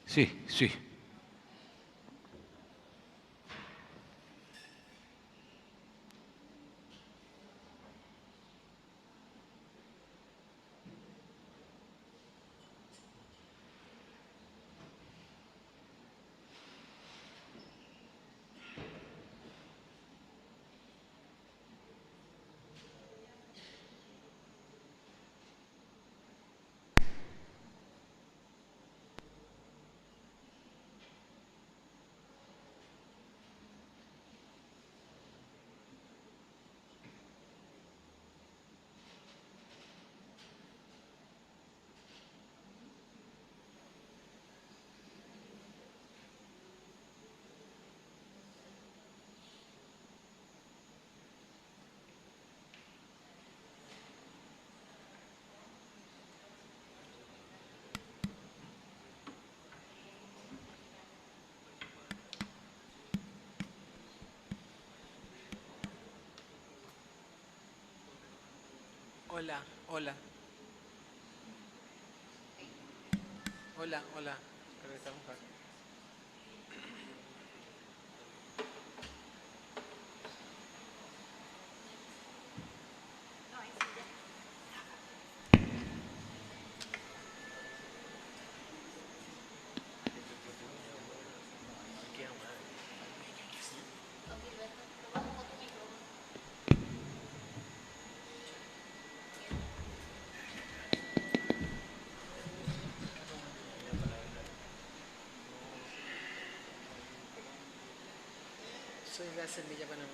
Sí, sí. Hola, hola, hola, hola. Regresamos acá. Soy de la Semilla Panamá.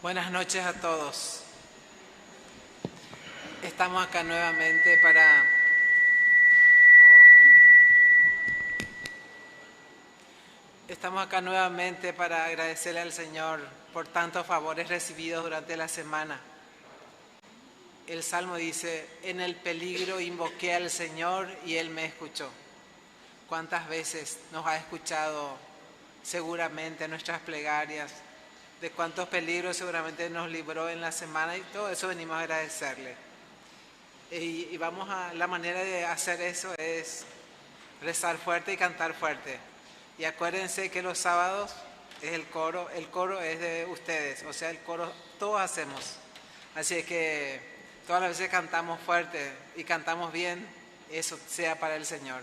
Buenas noches a todos. Estamos acá nuevamente para agradecerle al Señor por tantos favores recibidos durante la semana. El Salmo dice, en el peligro invoqué al Señor y Él me escuchó. ¿Cuántas veces nos ha escuchado seguramente nuestras plegarias? De cuántos peligros seguramente nos libró en la semana y todo eso venimos a agradecerle. Y la manera de hacer eso es rezar fuerte y cantar fuerte. Y acuérdense que los sábados es el coro es de ustedes, o sea, el coro todos hacemos. Así es que todas las veces cantamos fuerte y cantamos bien, eso sea para el Señor.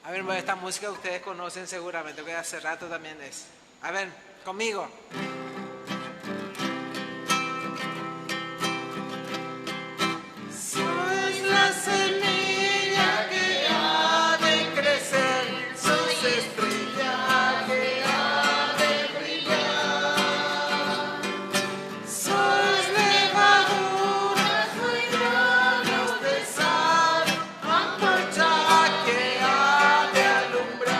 A ver, bueno, esta música ustedes conocen seguramente, que hace rato también es. A ver, conmigo. Sois la semilla que ha de crecer, sois estrella que ha de brillar. Sois levadura, sois granos de sal, antorcha que ha de alumbrar.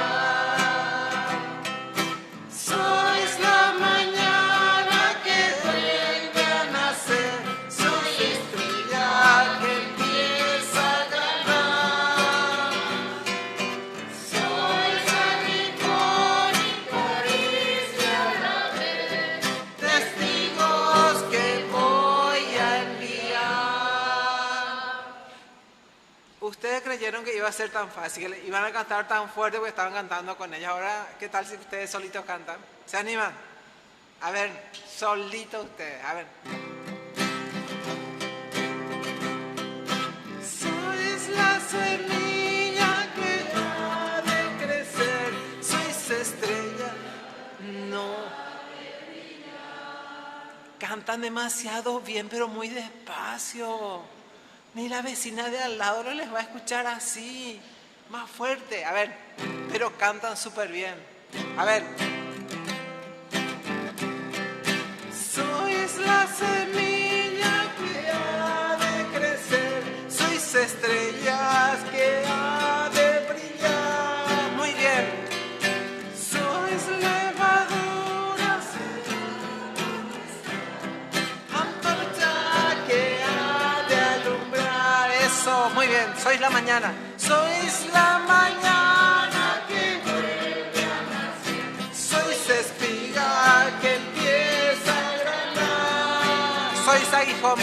Sois la mañana que vuelve a nacer, sois estrella que empieza a ganar. Sois aguijón y coricia a la vez, testigos que voy a enviar. Ustedes creyeron que iba a ser tan fácil, que iban a cantar tan fuerte porque estaban cantando con ellos. Ahora, ¿qué tal si ustedes solitos cantan? ¿Se animan? A ver, solitos ustedes, a ver. Sois la semilla que ha de crecer, sois estrella, no. Cantan demasiado bien, pero muy despacio. Ni la vecina de al lado no les va a escuchar así. Más fuerte, a ver, pero cantan súper bien. A ver. Sois la semilla que ha de crecer, sois estrellas que ha de brillar. Muy bien. Sois levadura, antorcha que ha de alumbrar. Eso. Eso, muy bien, sois la mañana. Sois la mañana que vuelve a nacer. Sois espiga que empieza a granar. Sois aguijón.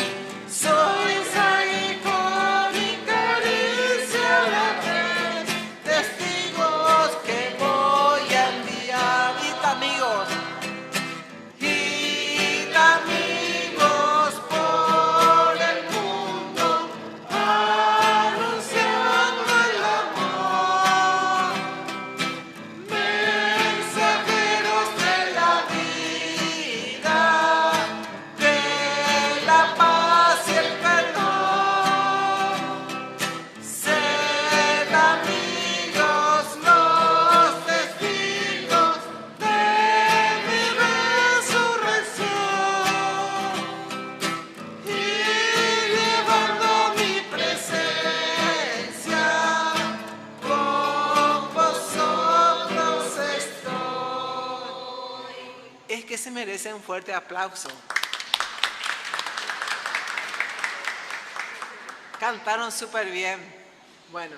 Sois aguijón y caricia la red. Testigos que voy a enviar. Y amigos. Se merece un fuerte aplauso. Cantaron súper bien. Bueno,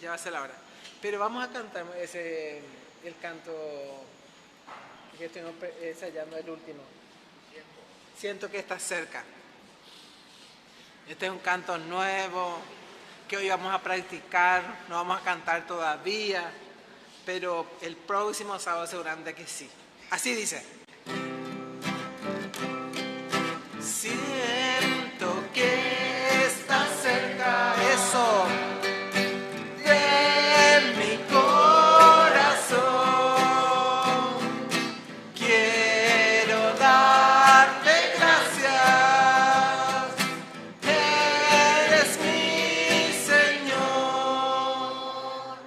ya va a ser la hora. Pero vamos a cantar el canto que estoy ensayando, el último. Siento que está cerca. Este es un canto nuevo que hoy vamos a practicar. No vamos a cantar todavía, pero el próximo sábado seguramente que sí. Así dice. Siento que está cerca eso de mi corazón. Quiero darte gracias. Eres mi Señor.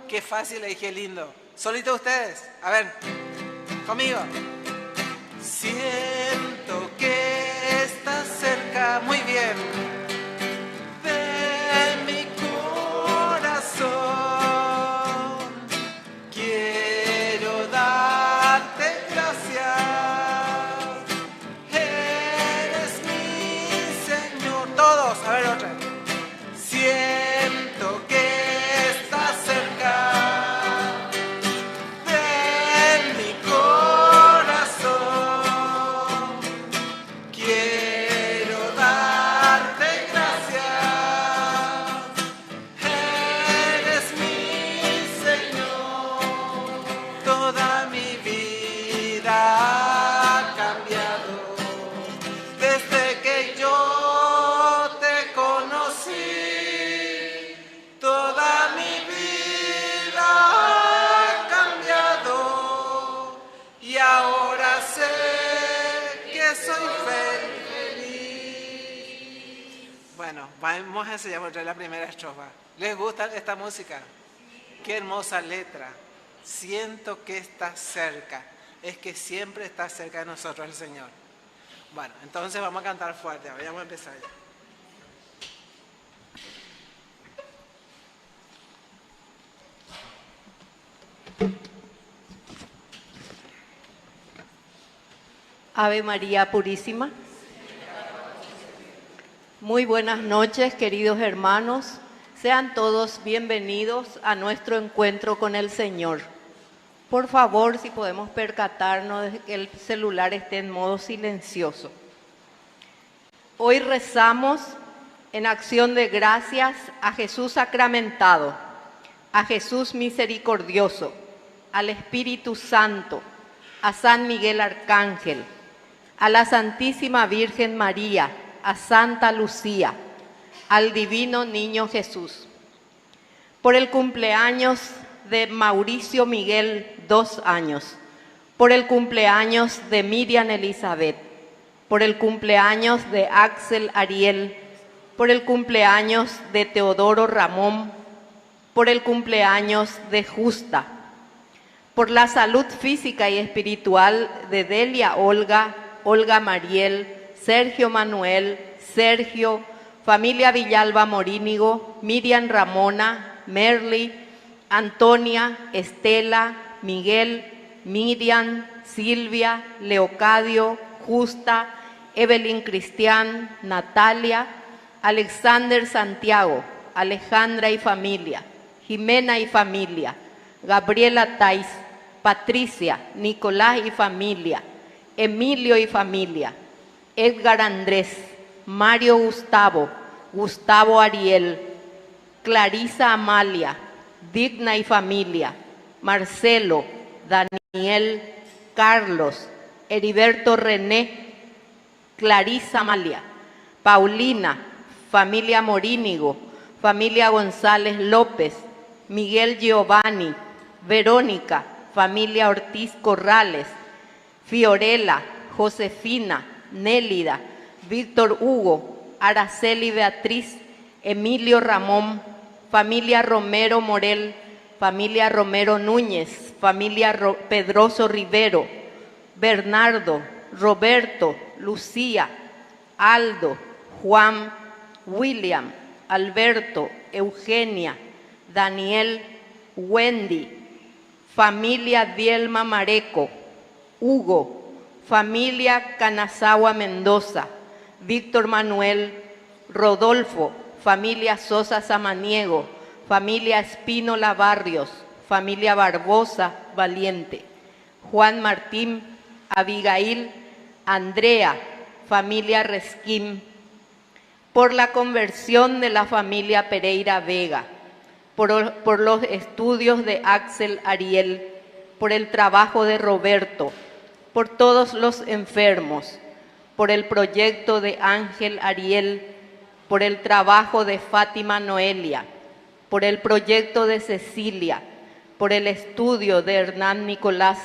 Qué fácil y qué lindo. Solito ustedes. A ver, conmigo. Siento que estás cerca, muy bien, de mi corazón. Quiero darte gracias. Eres mi Señor. Todos, a ver otra. Siento que estás cerca. Bueno, vamos a enseñar otra vez la primera estrofa. ¿Les gusta esta música? Qué hermosa letra. Siento que está cerca. Es que siempre está cerca de nosotros el Señor. Bueno, entonces vamos a cantar fuerte. Ahora vamos a empezar ya. Ave María Purísima. Muy buenas noches, queridos hermanos. Sean todos bienvenidos a nuestro encuentro con el Señor. Por favor, si podemos percatarnos de que el celular esté en modo silencioso. Hoy rezamos en acción de gracias a Jesús sacramentado, a Jesús misericordioso, al Espíritu Santo, a San Miguel Arcángel, a la Santísima Virgen María, a Santa Lucía, al Divino Niño Jesús. Por el cumpleaños de Mauricio Miguel, 2 años. Por el cumpleaños de Miriam Elizabeth. Por el cumpleaños de Axel Ariel. Por el cumpleaños de Teodoro Ramón. Por el cumpleaños de Justa. Por la salud física y espiritual de Delia Olga, Olga Mariel, Sergio Manuel, Sergio, familia Villalba Morínigo, Miriam Ramona, Merly, Antonia, Estela, Miguel, Miriam, Silvia, Leocadio, Justa, Evelyn Cristian, Natalia, Alexander Santiago, Alejandra y familia, Jimena y familia, Gabriela Tais, Patricia, Nicolás y familia, Emilio y familia, Edgar Andrés, Mario Gustavo, Gustavo Ariel, Clarisa Amalia, Digna y familia, Marcelo, Daniel, Carlos, Heriberto René, Clarisa Amalia, Paulina, familia Morínigo, familia González López, Miguel Giovanni, Verónica, familia Ortiz Corrales, Fiorella, Josefina, Nélida, Víctor Hugo, Araceli Beatriz, Emilio Ramón, familia Romero Morel, familia Romero Núñez, familia Pedroso Rivero, Bernardo, Roberto, Lucía, Aldo, Juan, William, Alberto, Eugenia, Daniel, Wendy, familia Dielma Mareco, Hugo, familia Canazawa Mendoza, Víctor Manuel, Rodolfo, familia Sosa Samaniego, familia Espínola Barrios, familia Barbosa Valiente, Juan Martín, Abigail, Andrea, familia Resquín, por la conversión de la familia Pereira Vega, por los estudios de Axel Ariel, por el trabajo de Roberto, por todos los enfermos, por el proyecto de Ángel Ariel, por el trabajo de Fátima Noelia, por el proyecto de Cecilia, por el estudio de Hernán Nicolás,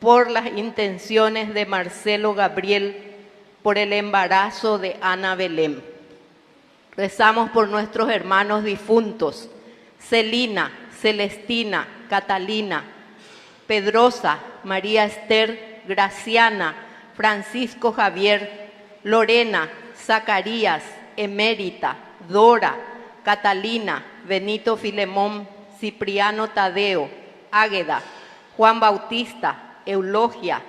por las intenciones de Marcelo Gabriel, por el embarazo de Ana Belén. Rezamos por nuestros hermanos difuntos, Celina, Celestina, Catalina, Pedrosa, María Esther, Graciana, Francisco Javier, Lorena, Zacarías, Emérita, Dora, Catalina, Benito Filemón, Cipriano Tadeo, Águeda, Juan Bautista, Eulogia,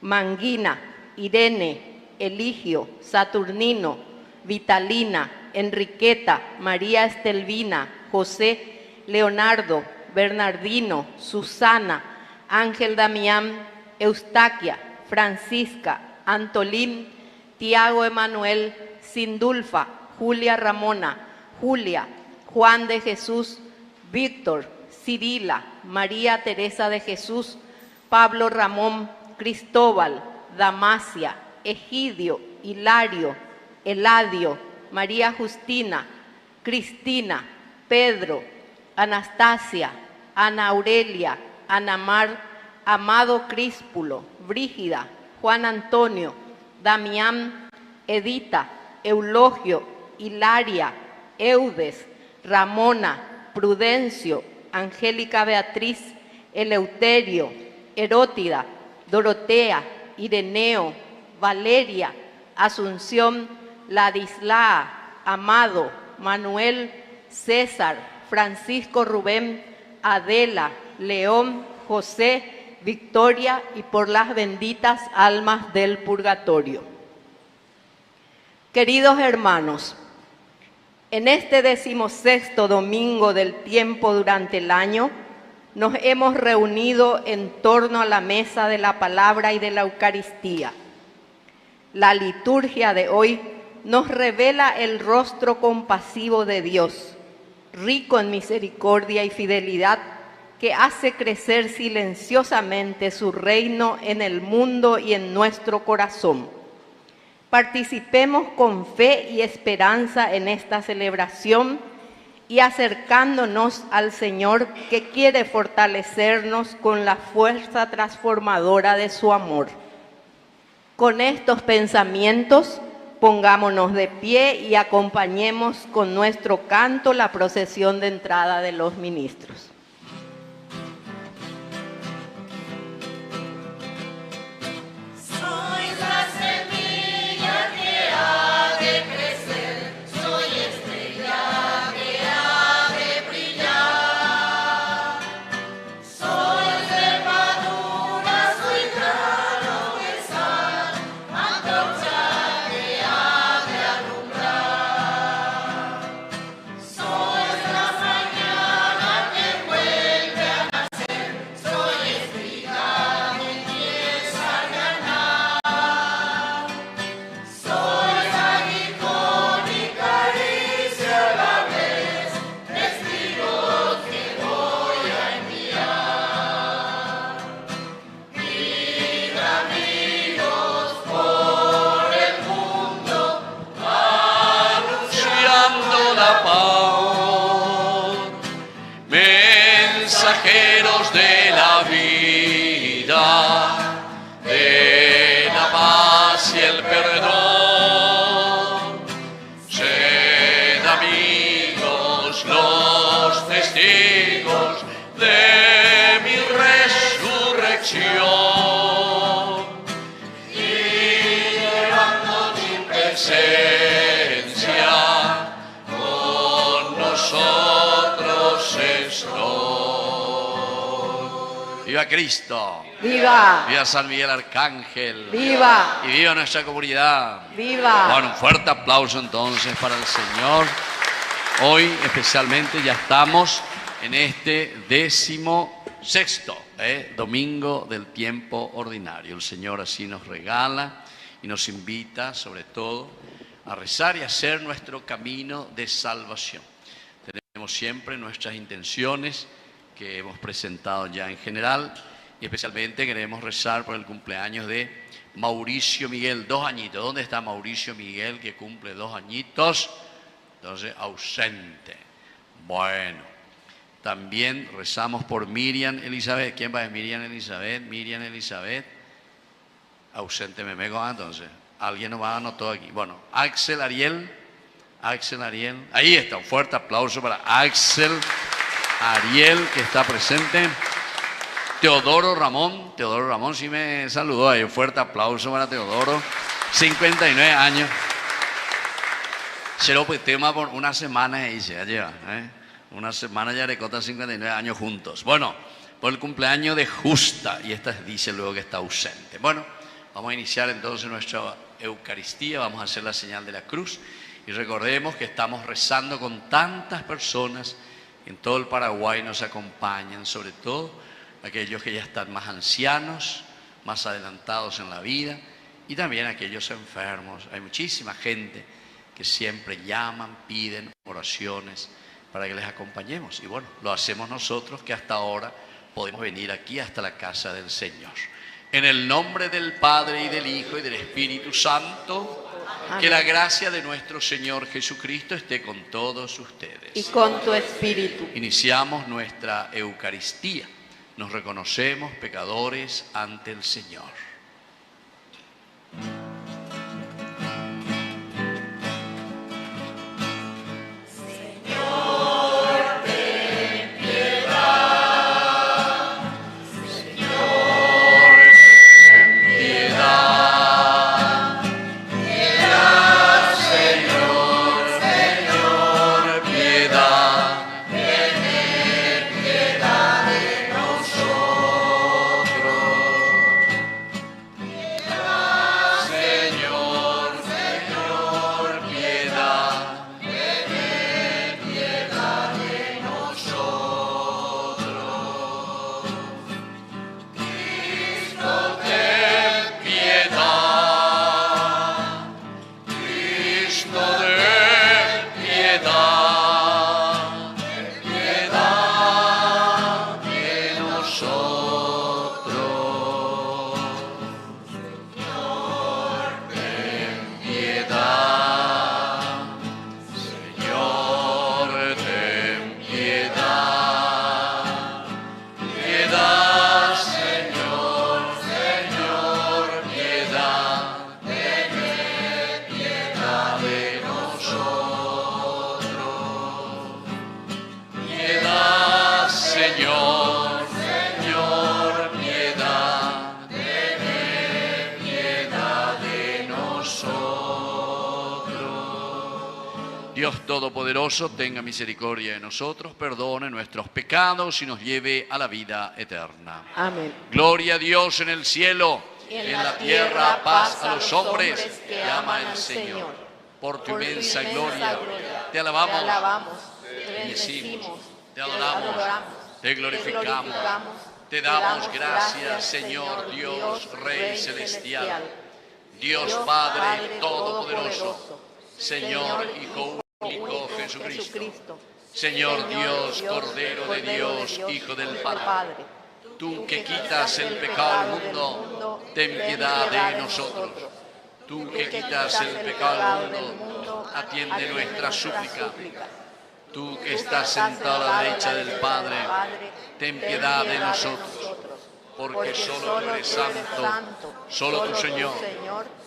Manguina, Irene, Eligio, Saturnino, Vitalina, Enriqueta, María Estelvina, José, Leonardo, Bernardino, Susana, Ángel Damián, Eustaquia, Francisca, Antolín, Tiago Emanuel, Sindulfa, Julia Ramona, Julia, Juan de Jesús, Víctor, Cirila, María Teresa de Jesús, Pablo Ramón, Cristóbal, Damasia, Egidio, Hilario, Eladio, María Justina, Cristina, Pedro, Anastasia, Ana Aurelia, Ana Mar, Amado Críspulo, Brígida, Juan Antonio, Damián, Edita, Eulogio, Hilaria, Eudes, Ramona, Prudencio, Angélica Beatriz, Eleuterio, Herótida, Dorotea, Ireneo, Valeria, Asunción, Ladislaa, Amado, Manuel, César, Francisco Rubén, Adela, León, José, Victoria y por las benditas almas del purgatorio. Queridos hermanos, en este 16º domingo del tiempo durante el año, nos hemos reunido en torno a la mesa de la palabra y de la Eucaristía. La liturgia de hoy nos revela el rostro compasivo de Dios, rico en misericordia y fidelidad, que hace crecer silenciosamente su reino en el mundo y en nuestro corazón. Participemos con fe y esperanza en esta celebración y acercándonos al Señor, que quiere fortalecernos con la fuerza transformadora de su amor. Con estos pensamientos, pongámonos de pie y acompañemos con nuestro canto la procesión de entrada de los ministros. ¡Viva Cristo! ¡Viva! ¡Viva San Miguel Arcángel! ¡Viva! ¡Y viva nuestra comunidad! ¡Viva! Bueno, un fuerte aplauso entonces para el Señor. Hoy especialmente ya estamos en este 16º domingo del tiempo ordinario. El Señor así nos regala y nos invita sobre todo a rezar y hacer nuestro camino de salvación. Tenemos siempre nuestras intenciones que hemos presentado ya en general y especialmente queremos rezar por el cumpleaños de Mauricio Miguel, 2 añitos. ¿Dónde está Mauricio Miguel que cumple 2 añitos? Entonces, ausente. Bueno, también rezamos por Miriam Elizabeth. ¿Quién va a Miriam Elizabeth? Miriam Elizabeth. Ausente me meco, entonces. Alguien nos va anotó aquí. Bueno, Axel Ariel. Axel Ariel. Ahí está, un fuerte aplauso para Axel Ariel, que está presente. Teodoro Ramón sí me saludó ahí. Un fuerte aplauso para Teodoro. 59 años. Será pues tema por una semana ahí se lleva. Una semana ya le cota 59 años juntos. Bueno, por el cumpleaños de Justa. Y esta dice luego que está ausente. Bueno, vamos a iniciar entonces nuestra Eucaristía. Vamos a hacer la señal de la cruz. Y recordemos que estamos rezando con tantas personas en todo el Paraguay nos acompañan, sobre todo aquellos que ya están más ancianos, más adelantados en la vida y también aquellos enfermos. Hay muchísima gente que siempre llaman, piden oraciones para que les acompañemos. Y bueno, lo hacemos nosotros que hasta ahora podemos venir aquí hasta la casa del Señor. En el nombre del Padre y del Hijo y del Espíritu Santo. Amén. Que la gracia de nuestro Señor Jesucristo esté con todos ustedes. Y con tu espíritu. Iniciamos nuestra Eucaristía. Nos reconocemos pecadores ante el Señor. Dios Todopoderoso, tenga misericordia de nosotros, perdone nuestros pecados y nos lleve a la vida eterna. Amén. Gloria a Dios en el cielo, en la tierra paz a los hombres que aman al Señor. Por tu inmensa gloria, te alabamos, te bendecimos, te adoramos, te glorificamos, te damos gracias, Señor Dios, Rey celestial, Dios Padre Todopoderoso, Señor Hijo único Jesucristo, Señor Dios, Cordero de Dios, Hijo del Padre. Tú que quitas el pecado del mundo, ten piedad de nosotros. Tú que quitas el pecado del mundo, atiende nuestra súplica. Tú que estás sentado a la derecha del Padre, ten piedad de nosotros. Porque solo tú eres santo, solo tu Señor,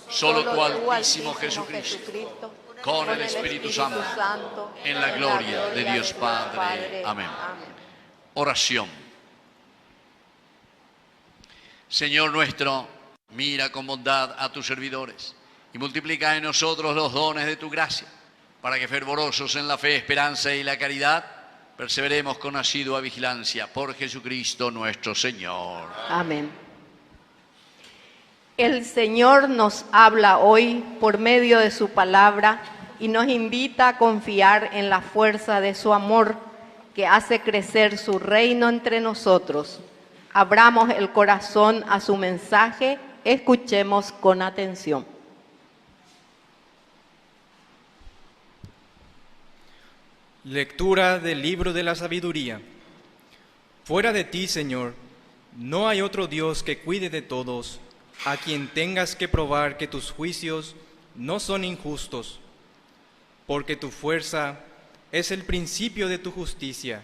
solo tu Altísimo Jesucristo, con el Espíritu Santo, en la gloria de Dios Padre. Amén. Oración. Señor nuestro, mira con bondad a tus servidores y multiplica en nosotros los dones de tu gracia, para que fervorosos en la fe, esperanza y la caridad, Perseveremos con asidua vigilancia por Jesucristo nuestro Señor. Amén. El Señor nos habla hoy por medio de su palabra y nos invita a confiar en la fuerza de su amor que hace crecer su reino entre nosotros. Abramos el corazón a su mensaje, escuchemos con atención. Lectura del libro de la sabiduría. Fuera de ti, Señor, no hay otro Dios que cuide de todos, a quien tengas que probar que tus juicios no son injustos, porque tu fuerza es el principio de tu justicia,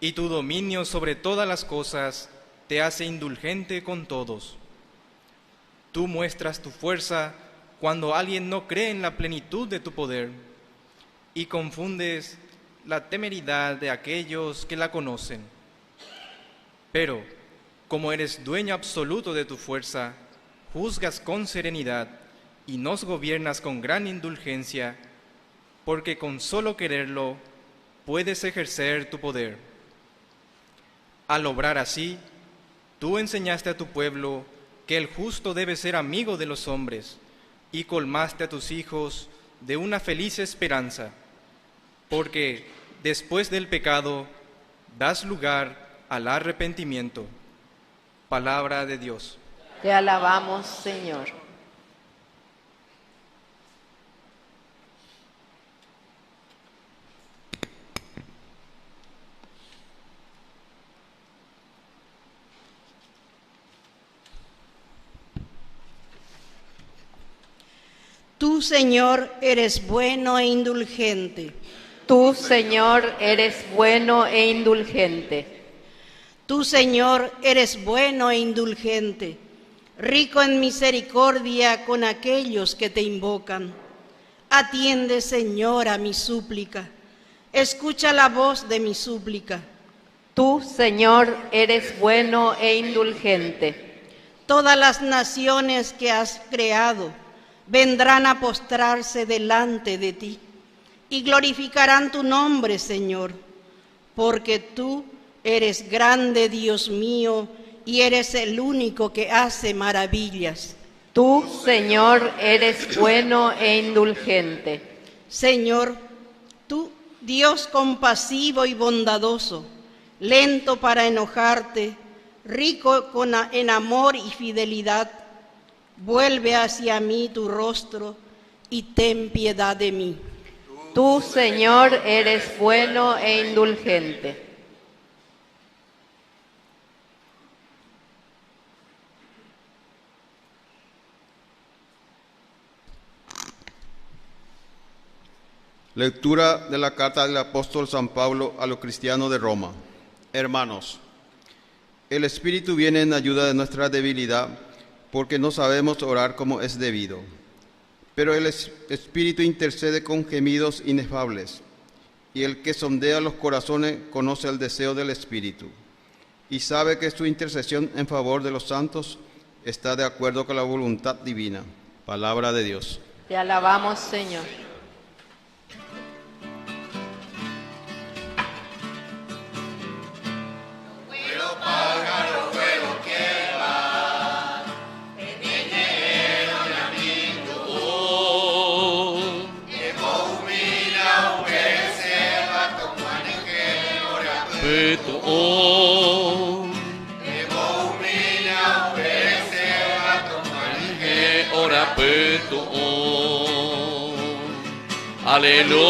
y tu dominio sobre todas las cosas te hace indulgente con todos. Tú muestras tu fuerza cuando alguien no cree en la plenitud de tu poder, y confundes la temeridad de aquellos que la conocen. Pero, como eres dueño absoluto de tu fuerza, juzgas con serenidad y nos gobiernas con gran indulgencia, porque con solo quererlo puedes ejercer tu poder. Al obrar así, tú enseñaste a tu pueblo que el justo debe ser amigo de los hombres, y colmaste a tus hijos de una feliz esperanza, porque después del pecado das lugar al arrepentimiento. Palabra de Dios. Te alabamos, Señor. Tú, Señor, eres bueno e indulgente. Tú, Señor, eres bueno e indulgente. Tú, Señor, eres bueno e indulgente, rico en misericordia con aquellos que te invocan. Atiende, Señor, a mi súplica. Escucha la voz de mi súplica. Tú, Señor, eres bueno e indulgente. Todas las naciones que has creado vendrán a postrarse delante de ti y glorificarán tu nombre, Señor, porque tú eres grande, Dios mío, y eres el único que hace maravillas. Tú, Señor, eres bueno e indulgente. Señor, tú, Dios compasivo y bondadoso, lento para enojarte, rico en amor y fidelidad, vuelve hacia mí tu rostro y ten piedad de mí. Tú, Señor, eres bueno e indulgente. Lectura de la carta del apóstol San Pablo a los cristianos de Roma. Hermanos, el Espíritu viene en ayuda de nuestra debilidad, porque no sabemos orar como es debido. Pero el Espíritu intercede con gemidos inefables, y el que sondea los corazones conoce el deseo del Espíritu, y sabe que su intercesión en favor de los santos está de acuerdo con la voluntad divina. Palabra de Dios. Te alabamos, Señor. Aleluya,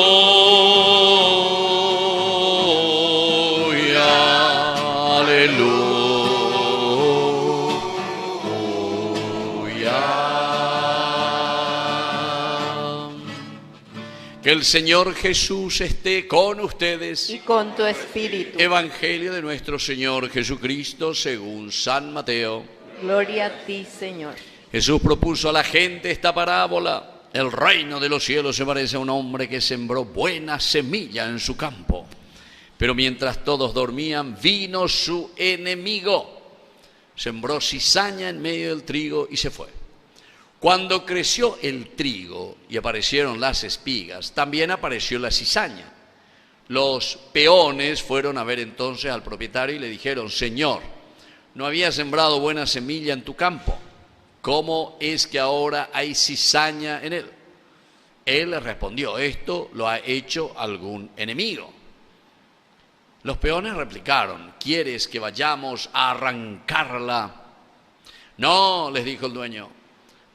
aleluya. Que el Señor Jesús esté con ustedes. Y con tu espíritu. Evangelio de nuestro Señor Jesucristo según San Mateo. Gloria a ti, Señor. Jesús propuso a la gente esta parábola. El reino de los cielos se parece a un hombre que sembró buena semilla en su campo. Pero mientras todos dormían, vino su enemigo. Sembró cizaña en medio del trigo y se fue. Cuando creció el trigo y aparecieron las espigas, también apareció la cizaña. Los peones fueron a ver entonces al propietario y le dijeron: Señor, ¿no había sembrado buena semilla en tu campo? ¿Cómo es que ahora hay cizaña en él? Él le respondió: esto lo ha hecho algún enemigo. Los peones replicaron: ¿quieres que vayamos a arrancarla? No, les dijo el dueño,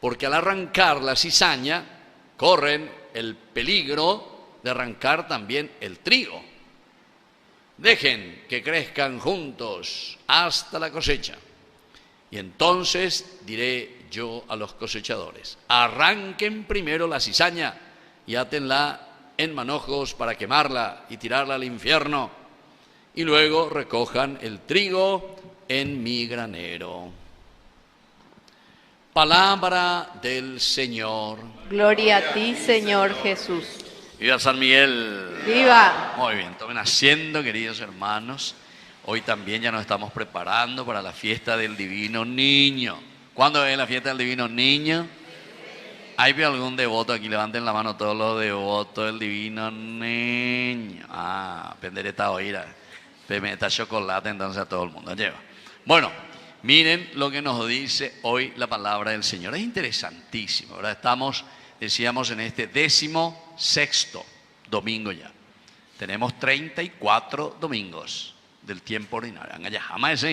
porque al arrancar la cizaña corren el peligro de arrancar también el trigo. Dejen que crezcan juntos hasta la cosecha. Y entonces diré yo a los cosechadores: arranquen primero la cizaña y átenla en manojos para quemarla y tirarla al infierno, y luego recojan el trigo en mi granero. Palabra del Señor. Gloria a ti, Señor Jesús. Viva San Miguel. ¡Viva! Muy bien, tomen asiento, queridos hermanos. Hoy también ya nos estamos preparando para la fiesta del Divino Niño. ¿Cuándo es la fiesta del Divino Niño? ¿Hay algún devoto aquí? Levanten la mano todos los devotos del Divino Niño. Pendereta oíra. Pemeta chocolate entonces a todo el mundo. Lleva. Bueno, miren lo que nos dice hoy la palabra del Señor. Es interesantísimo, ¿verdad? Estamos, decíamos, en este 16º domingo ya. Tenemos 34 domingos del tiempo ordinario. Vamos a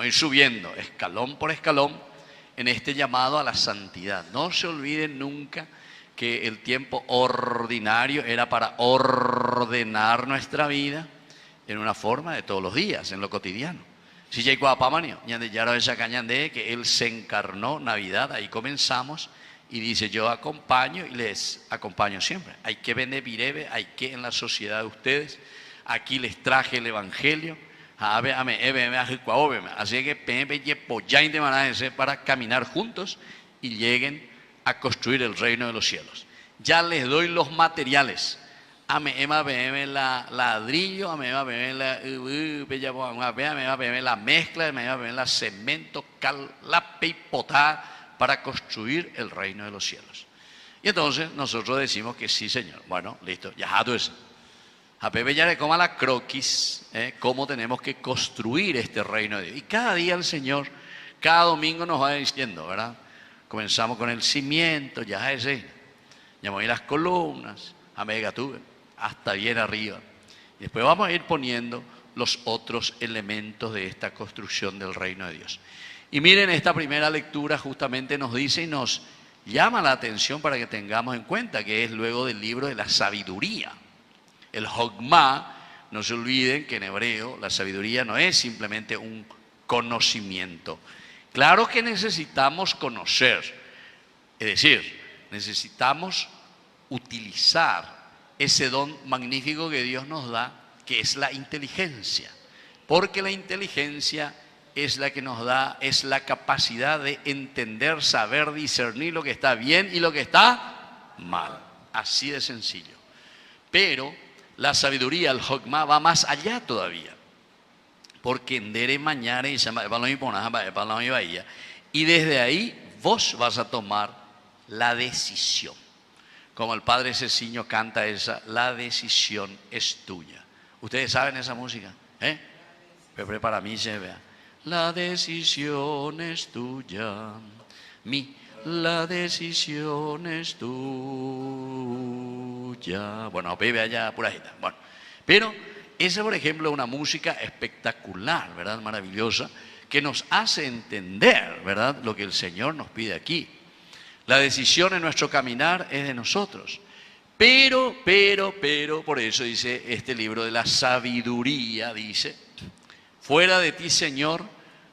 ir subiendo escalón por escalón en este llamado a la santidad. No se olviden nunca que el tiempo ordinario era para ordenar nuestra vida en una forma de todos los días, en lo cotidiano. Si ya que Él se encarnó, Navidad, ahí comenzamos, y dice: yo acompaño y les acompaño siempre. Hay que vender virebe, hay que en la sociedad de ustedes. Aquí les traje el Evangelio. Así que para caminar juntos y lleguen a construir el reino de los cielos. Ya les doy los materiales. Ladrillo, la mezcla, la cemento, cal, lápiz y potá para construir el reino de los cielos. Y entonces nosotros decimos que sí, Señor. Bueno, listo, ya todo eso. A Pepe ya le coma la croquis, cómo tenemos que construir este reino de Dios. Y cada día el Señor, cada domingo nos va diciendo, ¿verdad? Comenzamos con el cimiento, ya ese, ya voy las columnas, a Megatube, hasta bien arriba. Y después vamos a ir poniendo los otros elementos de esta construcción del reino de Dios. Y miren, esta primera lectura justamente nos dice y nos llama la atención para que tengamos en cuenta que es luego del libro de la sabiduría. El Jogma, no se olviden que en hebreo la sabiduría no es simplemente un conocimiento. Claro que necesitamos conocer, es decir, necesitamos utilizar ese don magnífico que Dios nos da, que es la inteligencia. Porque la inteligencia es la que nos da, es la capacidad de entender, saber, discernir lo que está bien y lo que está mal. Así de sencillo. Pero la sabiduría, el Jogma, va más allá todavía. Porque endere mañana y desde ahí vos vas a tomar la decisión. Como el padre Ceciño canta esa: la decisión es tuya. ¿Ustedes saben esa música? Pero para mí se vea. La decisión es tuya. La decisión es tuya. Bueno, bebe allá pura jeta. Bueno, pero esa, por ejemplo, es una música espectacular, ¿verdad? Maravillosa, que nos hace entender, ¿verdad?, lo que el Señor nos pide aquí. La decisión en nuestro caminar es de nosotros. Pero, por eso dice este libro de la sabiduría, dice: fuera de ti, Señor,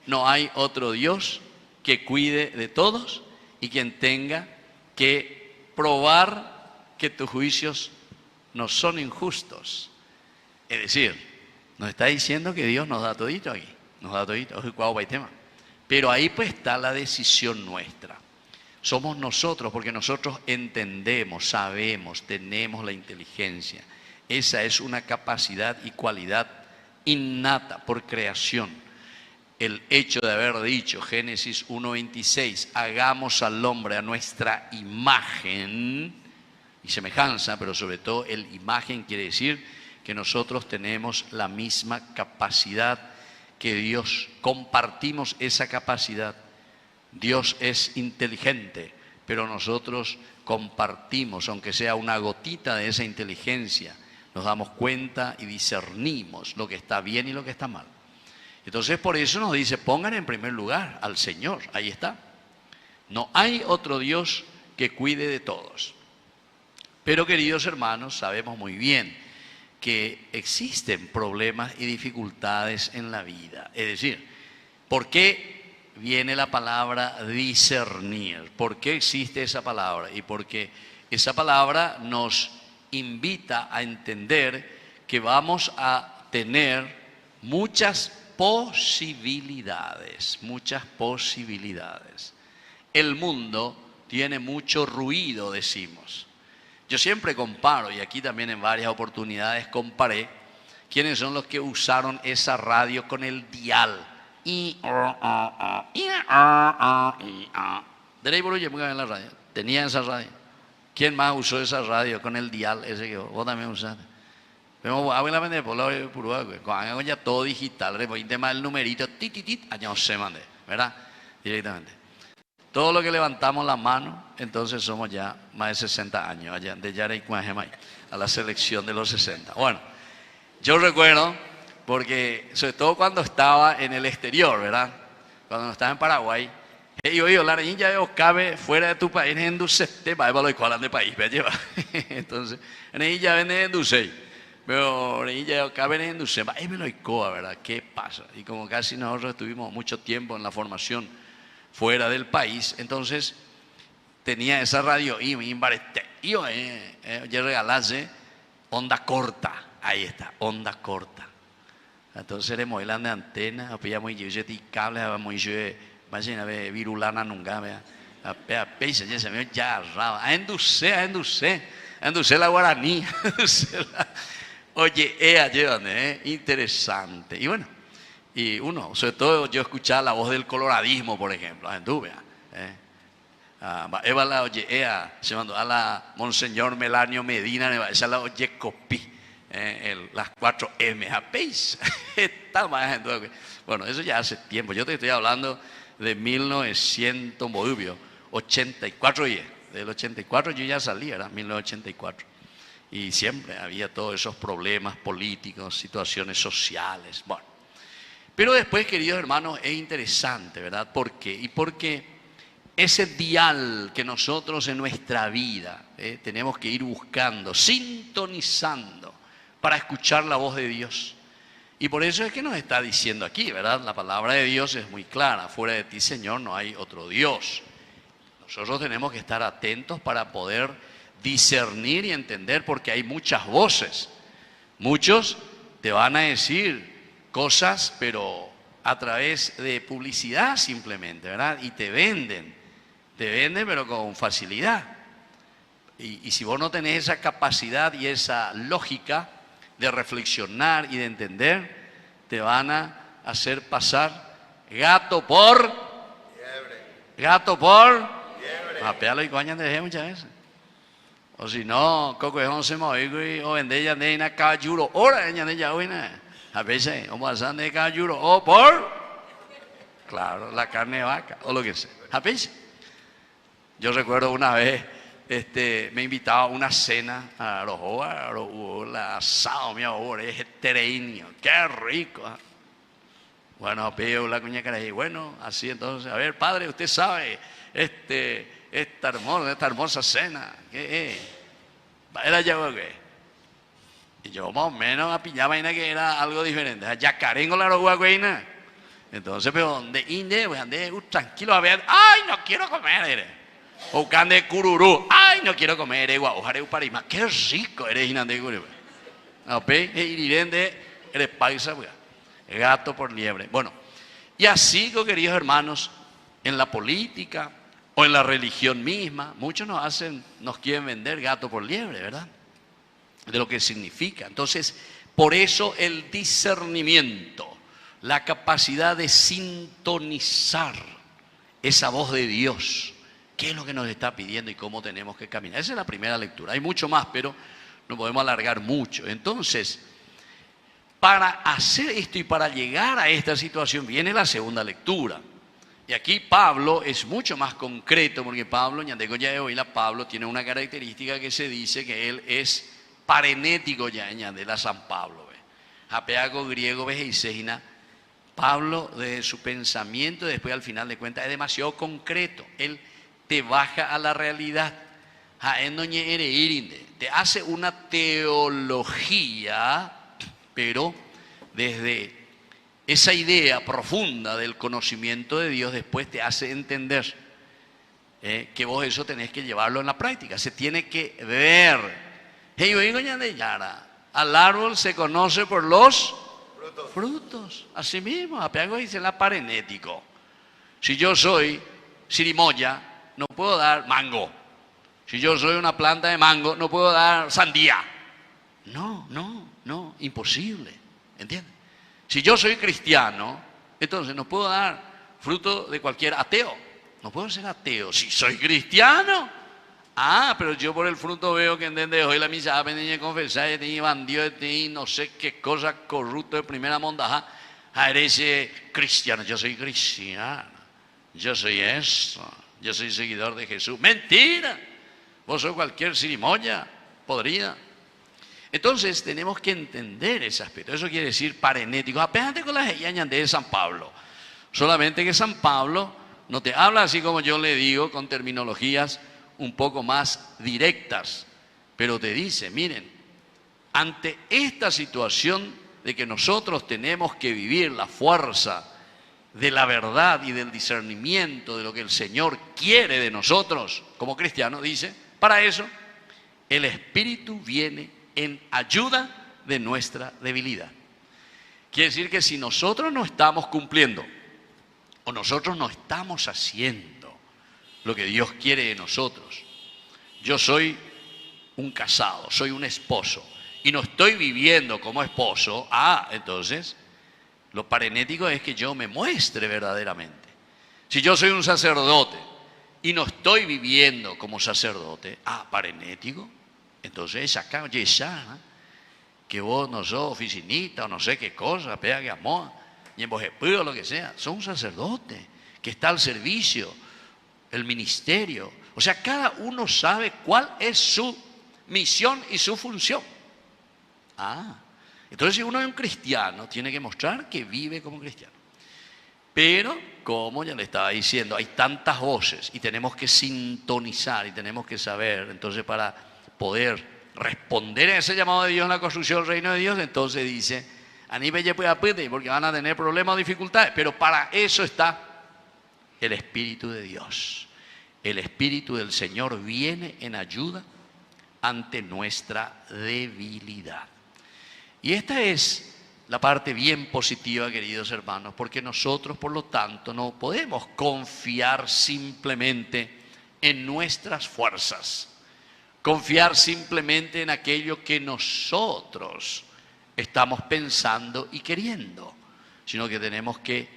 no hay otro Dios que cuide de todos y quien tenga que probar que tus juicios no son injustos. Es decir, nos está diciendo que Dios nos da todito aquí, nos da todito, pero ahí pues está la decisión nuestra. Somos nosotros, porque nosotros entendemos, sabemos, tenemos la inteligencia. Esa es una capacidad y cualidad innata por creación. El hecho de haber dicho, Génesis 1:26, hagamos al hombre a nuestra imagen, y semejanza, pero sobre todo el imagen quiere decir que nosotros tenemos la misma capacidad que Dios, compartimos esa capacidad. Dios es inteligente, pero nosotros compartimos, aunque sea una gotita de esa inteligencia, nos damos cuenta y discernimos lo que está bien y lo que está mal. Entonces por eso nos dice, pongan en primer lugar al Señor, ahí está. No hay otro Dios que cuide de todos. Pero queridos hermanos, sabemos muy bien que existen problemas y dificultades en la vida. Es decir, ¿por qué viene la palabra discernir? ¿Por qué existe esa palabra? Y porque esa palabra nos invita a entender que vamos a tener muchas posibilidades, El mundo tiene mucho ruido, decimos. Yo siempre comparo, y aquí también en varias oportunidades comparé, quiénes son los que usaron esa radio con el dial. De ahí por hoy en la radio. Tenía esa radio. ¿Quién más usó esa radio con el dial ese que vos también usaste? Pero habitualmente por la pura, cuando ya todo digital, el tema del numerito, año se mande, ¿verdad? Directamente. Todo lo que levantamos la mano, entonces somos ya más de 60 años, allá de Yarecuajemay, a la selección de los 60. Bueno, yo recuerdo, porque sobre todo cuando estaba en el exterior, ¿verdad? Cuando estaba en Paraguay, yo la niña ya cabe fuera de tu país, en Ducete, va a lo de país, me lleva. Entonces, en ella vende en Ducey, pero en ella cabe en Ducete, ahí me lo icoa, ¿verdad? ¿Qué pasa? Y como casi nosotros estuvimos mucho tiempo en la formación fuera del país, entonces tenía esa radio y me imbarete. Yo regalase onda corta, ahí está, onda corta. Entonces era muy grande antena, había muy yo y cable, había muy yo, imagina virulana nunca, vea, a peixe ya se me ya raba, a enduce la guaraní, oye, llévame, interesante. Y bueno, y uno, sobre todo yo escuchaba la voz del coloradismo, por ejemplo, anduve, Eva la oye, se mandó a la Monseñor Melanio Medina, esa la oye copí, las 4M, a pace, está más. Bueno, eso ya hace tiempo, yo te estoy hablando de 1984, del 84 yo ya salí, era 1984, y siempre había todos esos problemas políticos, situaciones sociales, bueno. Pero después, queridos hermanos, es interesante, ¿verdad? ¿Por qué? Y porque ese dial que nosotros en nuestra vida tenemos que ir buscando, sintonizando para escuchar la voz de Dios. Y por eso es que nos está diciendo aquí, ¿verdad? La palabra de Dios es muy clara. Fuera de ti, Señor, no hay otro Dios. Nosotros tenemos que estar atentos para poder discernir y entender, porque hay muchas voces. Muchos te van a decir cosas, pero a través de publicidad simplemente, ¿verdad? Y te venden, pero con facilidad. Y si vos no tenés esa capacidad y esa lógica de reflexionar y de entender, te van a hacer pasar gato por liebre. Gato por liebre. Apealo y coñan de muchas veces. O si no, coco es 11 movigo o vende ya de una caballuro, hora ya de ya buena. A veces, vamos a hacer de caballuro, o por, claro, la carne de vaca, o lo que sea. A veces. Yo recuerdo una vez, me invitaba a una cena a la asado, mi amor, es tereinio, qué rico. Bueno, pido la cuña cara y bueno, así entonces, a ver, padre, usted sabe, esta hermosa cena, ¿qué es? Era ya, ¿qué? Y yo más o menos apillaba que era algo diferente. Ya carengo la roguagüeina. Entonces, pero ¿dónde inde? Pues ande tranquilo a ver. ¡Ay, no quiero comer! O cande cururú. ¡Ay, no quiero comer! Guaujare parima. ¡Qué rico eres inande cururú! ¿Ape? Irende eres paisa, gato por liebre. Bueno, y así, queridos hermanos, en la política o en la religión misma, muchos nos quieren vender gato por liebre, ¿verdad? De lo que significa. Entonces, por eso el discernimiento, la capacidad de sintonizar esa voz de Dios ¿Qué es lo que nos está pidiendo y cómo tenemos que caminar? Esa es la primera lectura. Hay mucho más, pero no podemos alargar mucho. Entonces, para hacer esto y para llegar a esta situación viene la segunda lectura. Y aquí Pablo es mucho más concreto, porque Pablo, Pablo tiene una característica que se dice que él es parenético ya, la San Pablo. Apeago griego, vejeisegina. Pablo, de su pensamiento, después al final de cuentas, es demasiado concreto. Él te baja a la realidad. Te hace una teología, pero desde esa idea profunda del conocimiento de Dios, después te hace entender que vos eso tenés que llevarlo en la práctica. Se tiene que ver. Al árbol se conoce por los frutos. Así mismo, apego dice la parenético. Si yo soy sirimoya, no puedo dar mango. Si yo soy una planta de mango, no puedo dar sandía. No, imposible. ¿Entiendes? Si yo soy cristiano, entonces no puedo dar fruto de cualquier ateo. No puedo ser ateo si soy cristiano. Pero yo por el fruto veo que entiende hoy la misa, aprendí a confesar, no sé qué cosa corrupto de primera mondaja. Eres cristiano, yo soy cristiano, yo soy eso, yo soy seguidor de Jesús. Mentira, vos sos cualquier sirimoya podrida. Entonces tenemos que entender ese aspecto. Eso quiere decir parenético. Apégate con las yañas de San Pablo. Solamente que San Pablo no te habla así como yo le digo, con terminologías un poco más directas, pero te dice, miren, ante esta situación de que nosotros tenemos que vivir la fuerza de la verdad y del discernimiento de lo que el Señor quiere de nosotros como cristianos, dice, para eso el Espíritu viene en ayuda de nuestra debilidad. Quiere decir que si nosotros no estamos cumpliendo o nosotros no estamos haciendo lo que Dios quiere de nosotros. Yo soy un casado, soy un esposo y no estoy viviendo como esposo. Entonces, lo parenético es que yo me muestre verdaderamente. Si yo soy un sacerdote y no estoy viviendo como sacerdote, parenético, entonces acá, que vos no sos oficinista o no sé qué cosa, pega que amor, y en vos o lo que sea, sos un sacerdote que está al servicio, el ministerio. O sea, cada uno sabe cuál es su misión y su función. Entonces si uno es un cristiano, tiene que mostrar que vive como cristiano. Pero, como ya le estaba diciendo, hay tantas voces y tenemos que sintonizar y tenemos que saber. Entonces, para poder responder a ese llamado de Dios en la construcción del reino de Dios, entonces dice, porque van a tener problemas o dificultades, pero para eso está el Espíritu de Dios. El Espíritu del Señor viene en ayuda ante nuestra debilidad. Y esta es la parte bien positiva, queridos hermanos, porque nosotros, por lo tanto, no podemos confiar simplemente en nuestras fuerzas, confiar simplemente en aquello que nosotros estamos pensando y queriendo, sino que tenemos que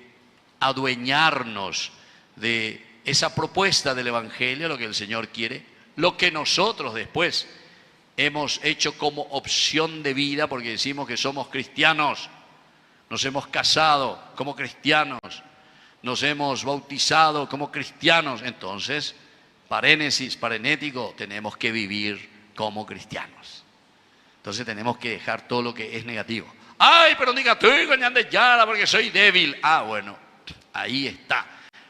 adueñarnos de esa propuesta del Evangelio, lo que el Señor quiere, lo que nosotros después hemos hecho como opción de vida, porque decimos que somos cristianos, nos hemos casado como cristianos, nos hemos bautizado como cristianos, entonces, parenético, tenemos que vivir como cristianos. Entonces tenemos que dejar todo lo que es negativo. Pero diga, estoy coñando ya porque soy débil. Bueno, ahí está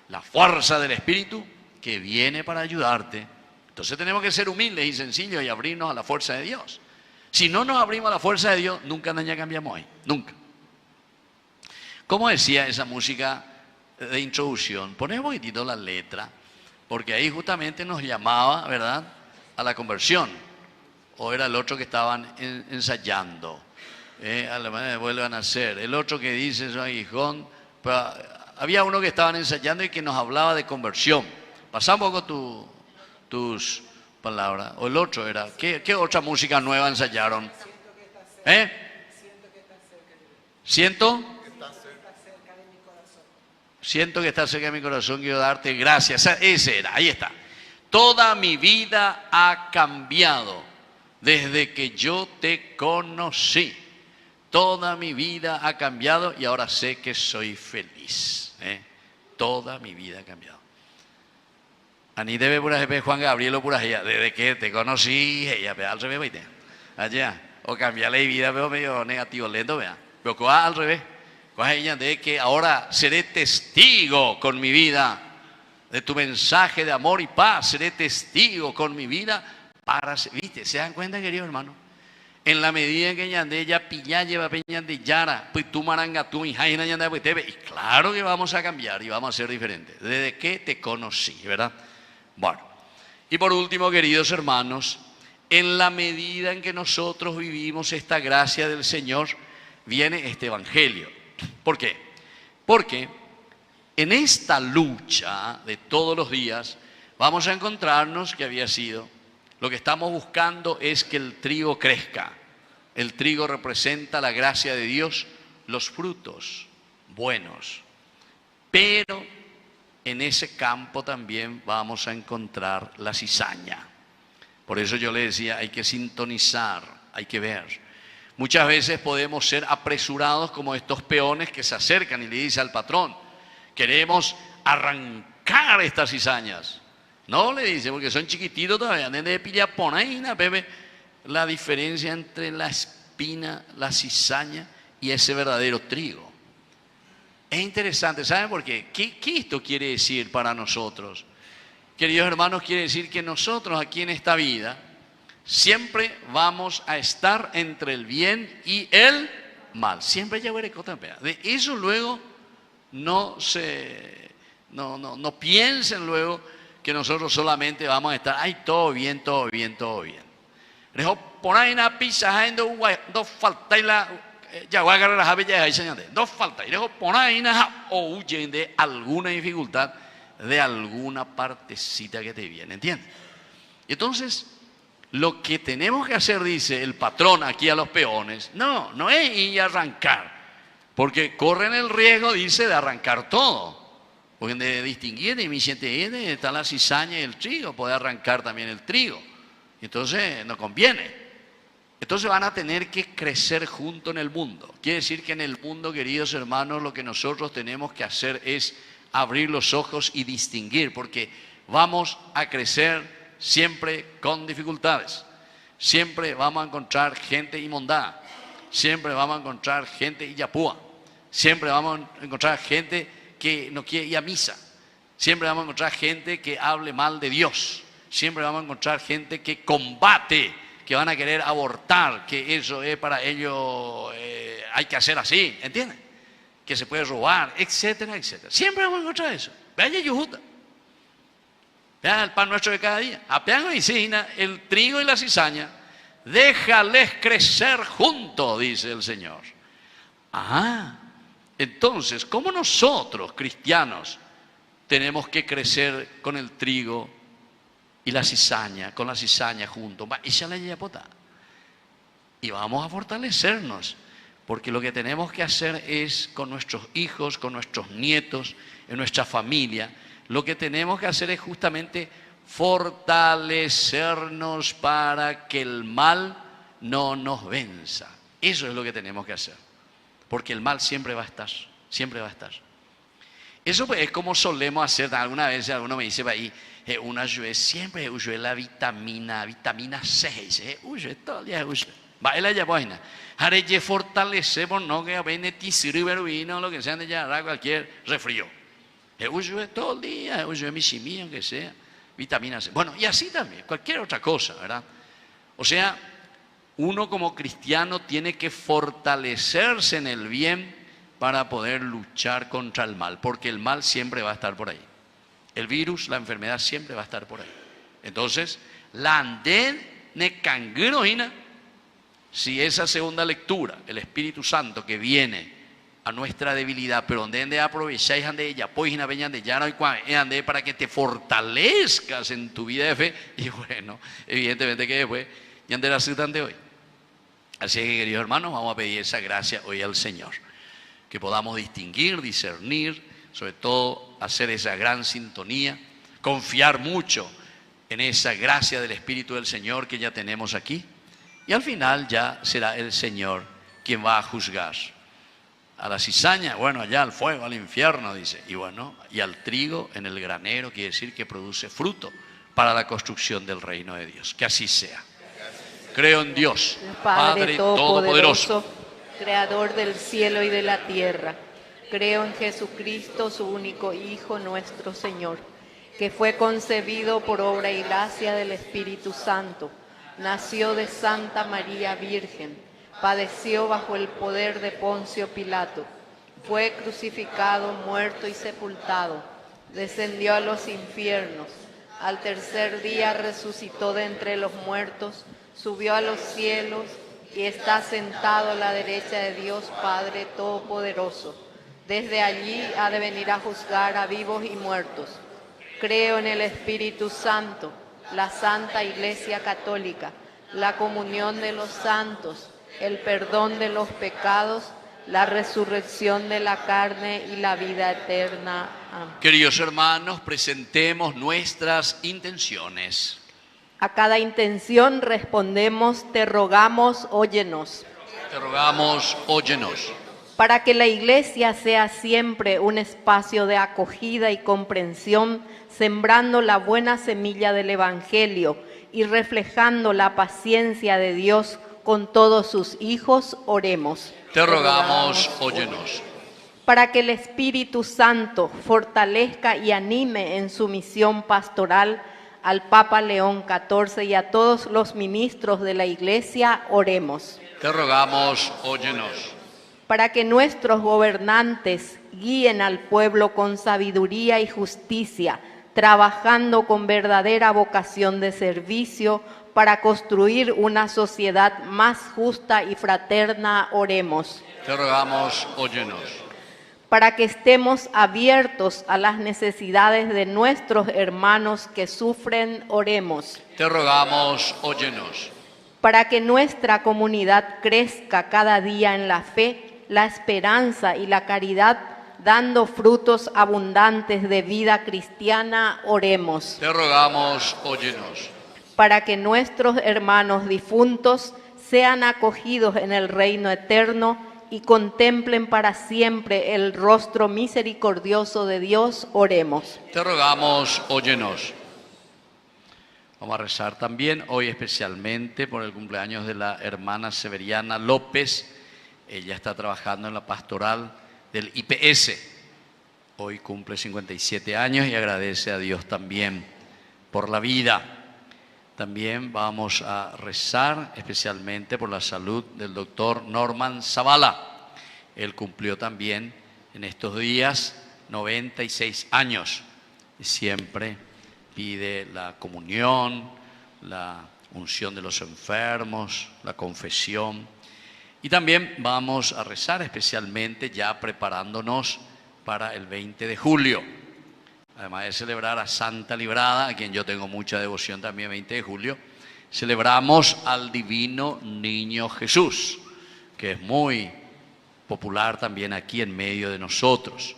la fuerza del Espíritu que viene para ayudarte. Entonces tenemos que ser humildes y sencillos y abrirnos a la fuerza de Dios. Si no nos abrimos a la fuerza de Dios, nunca cambiamos ahí, nunca. Como decía esa música de introducción, ponemos un poquitito la letra, porque ahí justamente nos llamaba, ¿verdad?, a la conversión. O era el otro que estaban ensayando. Vuelvan a ser. El otro que dice, soy aguijón. Había uno que estaban ensayando y que nos hablaba de conversión. Pasá un poco tus palabras. O el otro era, ¿qué otra música nueva ensayaron? Siento que está cerca de mi corazón, quiero darte gracias. Ese era, ahí está. Toda mi vida ha cambiado desde que yo te conocí. Toda mi vida ha cambiado y ahora sé que soy feliz. Toda mi vida ha cambiado. Ani debe pura jefe Juan Gabriel pura ella, desde que te conocí, ella ve al revés, ¿viste? Allá, o cambiarle vida, veo medio negativo, lento, vea. Pero coja al revés. Coja ella de que ahora seré testigo con mi vida de tu mensaje de amor y paz, seré testigo con mi vida para, ¿viste? ¿Se dan cuenta, queridos hermanos? En la medida en que ñande ya pilla lleva peña de yara, pues tú maranga tú y jaina ñanda pues te y claro que vamos a cambiar y vamos a ser diferentes. Desde que te conocí, ¿verdad? Bueno, y por último, queridos hermanos, en la medida en que nosotros vivimos esta gracia del Señor, viene este evangelio. ¿Por qué? Porque en esta lucha de todos los días vamos a encontrarnos que había sido, lo que estamos buscando es que el trigo crezca. El trigo representa la gracia de Dios, los frutos buenos. Pero en ese campo también vamos a encontrar la cizaña. Por eso yo le decía, hay que sintonizar, hay que ver. Muchas veces podemos ser apresurados como estos peones que se acercan y le dicen al patrón, queremos arrancar estas cizañas. No, le dice, porque son chiquititos todavía, de pillaponaina, bebé. La diferencia entre la espina, la cizaña y ese verdadero trigo. Es interesante, ¿saben por qué? ¿Qué esto quiere decir para nosotros? Queridos hermanos, quiere decir que nosotros aquí en esta vida siempre vamos a estar entre el bien y el mal. Siempre ya veré cosas. De eso luego no piensen luego que nosotros solamente vamos a estar, ay, todo bien, todo bien, todo bien. Dejo por ahí una pizza, no falta y la ya voy a agarrar las aves ahí, señor. No falta y dejo por ahí o huyen de alguna dificultad, de alguna partecita que te viene, ¿entiendes? Entonces, lo que tenemos que hacer, dice el patrón aquí a los peones, no es ir y arrancar, porque corren el riesgo, dice, de arrancar todo. Porque de distinguir de mi siete está la cizaña y el trigo, puede arrancar también el trigo. Entonces no conviene. Entonces van a tener que crecer junto en el mundo. Quiere decir que en el mundo, queridos hermanos, lo que nosotros tenemos que hacer es abrir los ojos y distinguir, porque vamos a crecer siempre con dificultades. Siempre vamos a encontrar gente inmundada. Siempre vamos a encontrar gente illapúa. Siempre vamos a encontrar gente que no quiere ir a misa. Siempre vamos a encontrar gente que hable mal de Dios. Siempre vamos a encontrar gente que combate, que van a querer abortar, que eso es para ellos, hay que hacer así, ¿entiendes? Que se puede robar, etcétera, etcétera. Siempre vamos a encontrar eso. Vean Yujuta. Vean el pan nuestro de cada día. Apean medicina, el trigo y la cizaña, déjales crecer juntos, dice el Señor. Entonces, ¿cómo nosotros, cristianos, tenemos que crecer con el trigo y la cizaña, con la cizaña juntos? Y vamos a fortalecernos, porque lo que tenemos que hacer es con nuestros hijos, con nuestros nietos, en nuestra familia, lo que tenemos que hacer es justamente fortalecernos para que el mal no nos venza. Eso es lo que tenemos que hacer. Porque el mal siempre va a estar, siempre va a estar. Eso pues es como solemos hacer. Alguna vez alguno me dice ahí, una lluvia siempre usa la vitamina 6, todo el día usa. Va a la vaina. Haré fortalecemos, no que viene tisiribero vino, lo que sea de ya, cualquier resfrío. Usa todo el día, usa mi simio, aunque sea, vitamina C. Bueno, y así también, cualquier otra cosa, ¿verdad? O sea, uno como cristiano tiene que fortalecerse en el bien para poder luchar contra el mal, porque el mal siempre va a estar por ahí. El virus, la enfermedad siempre va a estar por ahí. Entonces, la anden ne canguroina, si esa segunda lectura, el Espíritu Santo que viene a nuestra debilidad, pero donde aprovecháis de ella, pues de ya no hay para que te fortalezcas en tu vida de fe, y bueno, evidentemente que después ya andarás de hoy. Así que, queridos hermanos, vamos a pedir esa gracia hoy al Señor, que podamos distinguir, discernir, sobre todo hacer esa gran sintonía, confiar mucho en esa gracia del Espíritu del Señor que ya tenemos aquí. Y al final ya será el Señor quien va a juzgar. A la cizaña, bueno, allá al fuego, al infierno, dice. Y bueno, y al trigo en el granero, quiere decir que produce fruto para la construcción del reino de Dios. Que así sea. Creo en Dios, Padre Todopoderoso, Creador del cielo y de la tierra. Creo en Jesucristo, su único Hijo, nuestro Señor, que fue concebido por obra y gracia del Espíritu Santo. Nació de Santa María Virgen, padeció bajo el poder de Poncio Pilato, fue crucificado, muerto y sepultado, descendió a los infiernos, al tercer día resucitó de entre los muertos, subió a los cielos y está sentado a la derecha de Dios Padre Todopoderoso. Desde allí ha de venir a juzgar a vivos y muertos. Creo en el Espíritu Santo, la Santa Iglesia Católica, la comunión de los santos, el perdón de los pecados, la resurrección de la carne y la vida eterna. Amén. Queridos hermanos, presentemos nuestras intenciones. A cada intención respondemos: te rogamos, óyenos. Te rogamos, óyenos. Para que la Iglesia sea siempre un espacio de acogida y comprensión, sembrando la buena semilla del Evangelio y reflejando la paciencia de Dios con todos sus hijos, oremos. Te rogamos, óyenos. Para que el Espíritu Santo fortalezca y anime en su misión pastoral al Papa León XIV y a todos los ministros de la Iglesia, oremos. Te rogamos, óyenos. Para que nuestros gobernantes guíen al pueblo con sabiduría y justicia, trabajando con verdadera vocación de servicio para construir una sociedad más justa y fraterna, oremos. Te rogamos, óyenos. Para que estemos abiertos a las necesidades de nuestros hermanos que sufren, oremos. Te rogamos, óyenos. Para que nuestra comunidad crezca cada día en la fe, la esperanza y la caridad, dando frutos abundantes de vida cristiana, oremos. Te rogamos, óyenos. Para que nuestros hermanos difuntos sean acogidos en el reino eterno y contemplen para siempre el rostro misericordioso de Dios, oremos. Te rogamos, óyenos. Vamos a rezar también hoy especialmente por el cumpleaños de la hermana Severiana López. Ella está trabajando en la pastoral del IPS. Hoy cumple 57 años y agradece a Dios también por la vida. También vamos a rezar especialmente por la salud del doctor Norman Zavala. Él cumplió también en estos días 96 años y siempre pide la comunión, la unción de los enfermos, la confesión. Y también vamos a rezar especialmente ya preparándonos para el 20 de julio. Además de celebrar a Santa Librada, a quien yo tengo mucha devoción también, 20 de julio, celebramos al Divino Niño Jesús, que es muy popular también aquí en medio de nosotros.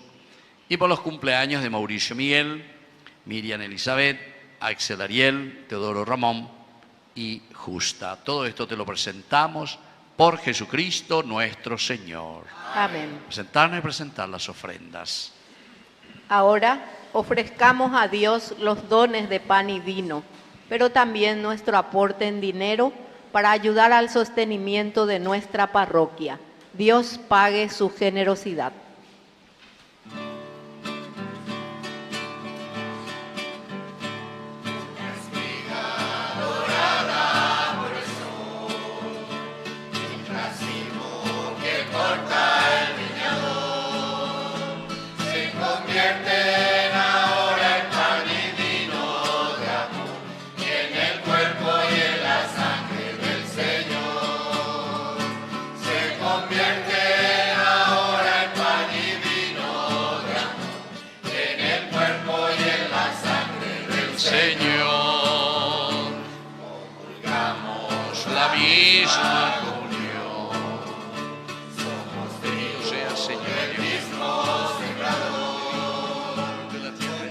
Y por los cumpleaños de Mauricio Miguel, Miriam Elizabeth, Axel Ariel, Teodoro Ramón y Justa. Todo esto te lo presentamos por Jesucristo nuestro Señor. Amén. Presentarnos y presentar las ofrendas. Ahora ofrezcamos a Dios los dones de pan y vino, pero también nuestro aporte en dinero para ayudar al sostenimiento de nuestra parroquia. Dios pague su generosidad. Señor, comulgamos la misma comunión. Bendito sea, Señor Dios, de la tierra.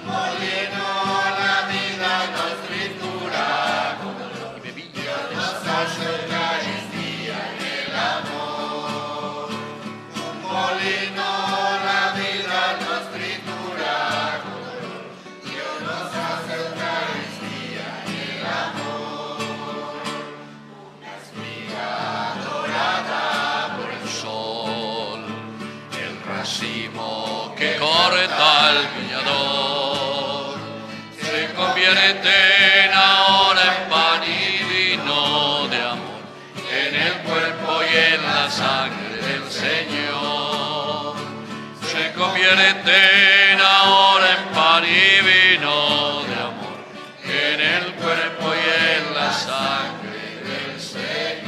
conviértete ahora en pan y vino de amor, en el cuerpo y en la sangre del Señor.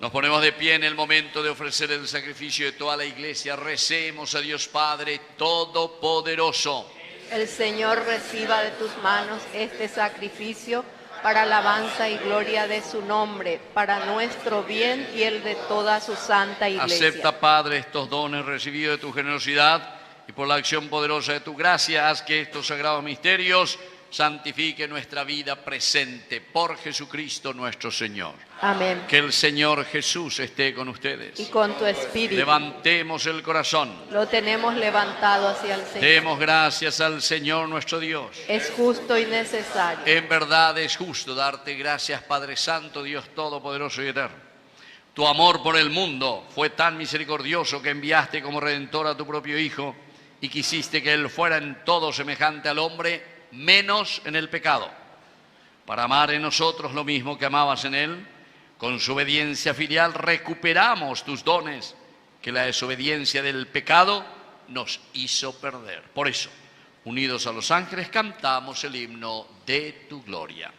Nos ponemos de pie en el momento de ofrecer el sacrificio de toda la iglesia. Recemos a Dios Padre Todopoderoso. El Señor reciba de tus manos este sacrificio para alabanza y gloria de su nombre, para nuestro bien y el de toda su santa iglesia. Acepta, Padre, estos dones recibidos de tu generosidad y por la acción poderosa de tu gracia, haz que estos sagrados misterios santifiquen nuestra vida presente por Jesucristo nuestro Señor. Amén. Que el Señor Jesús esté con ustedes. Y con tu espíritu. Levantemos el corazón. Lo tenemos levantado hacia el Señor. Demos gracias al Señor nuestro Dios. Es justo y necesario. En verdad es justo darte gracias, Padre Santo, Dios Todopoderoso y Eterno. Tu amor por el mundo fue tan misericordioso que enviaste como Redentor a tu propio Hijo y quisiste que Él fuera en todo semejante al hombre, menos en el pecado, para amar en nosotros lo mismo que amabas en Él. Con su obediencia filial recuperamos tus dones que la desobediencia del pecado nos hizo perder. Por eso, unidos a los ángeles, cantamos el himno de tu gloria.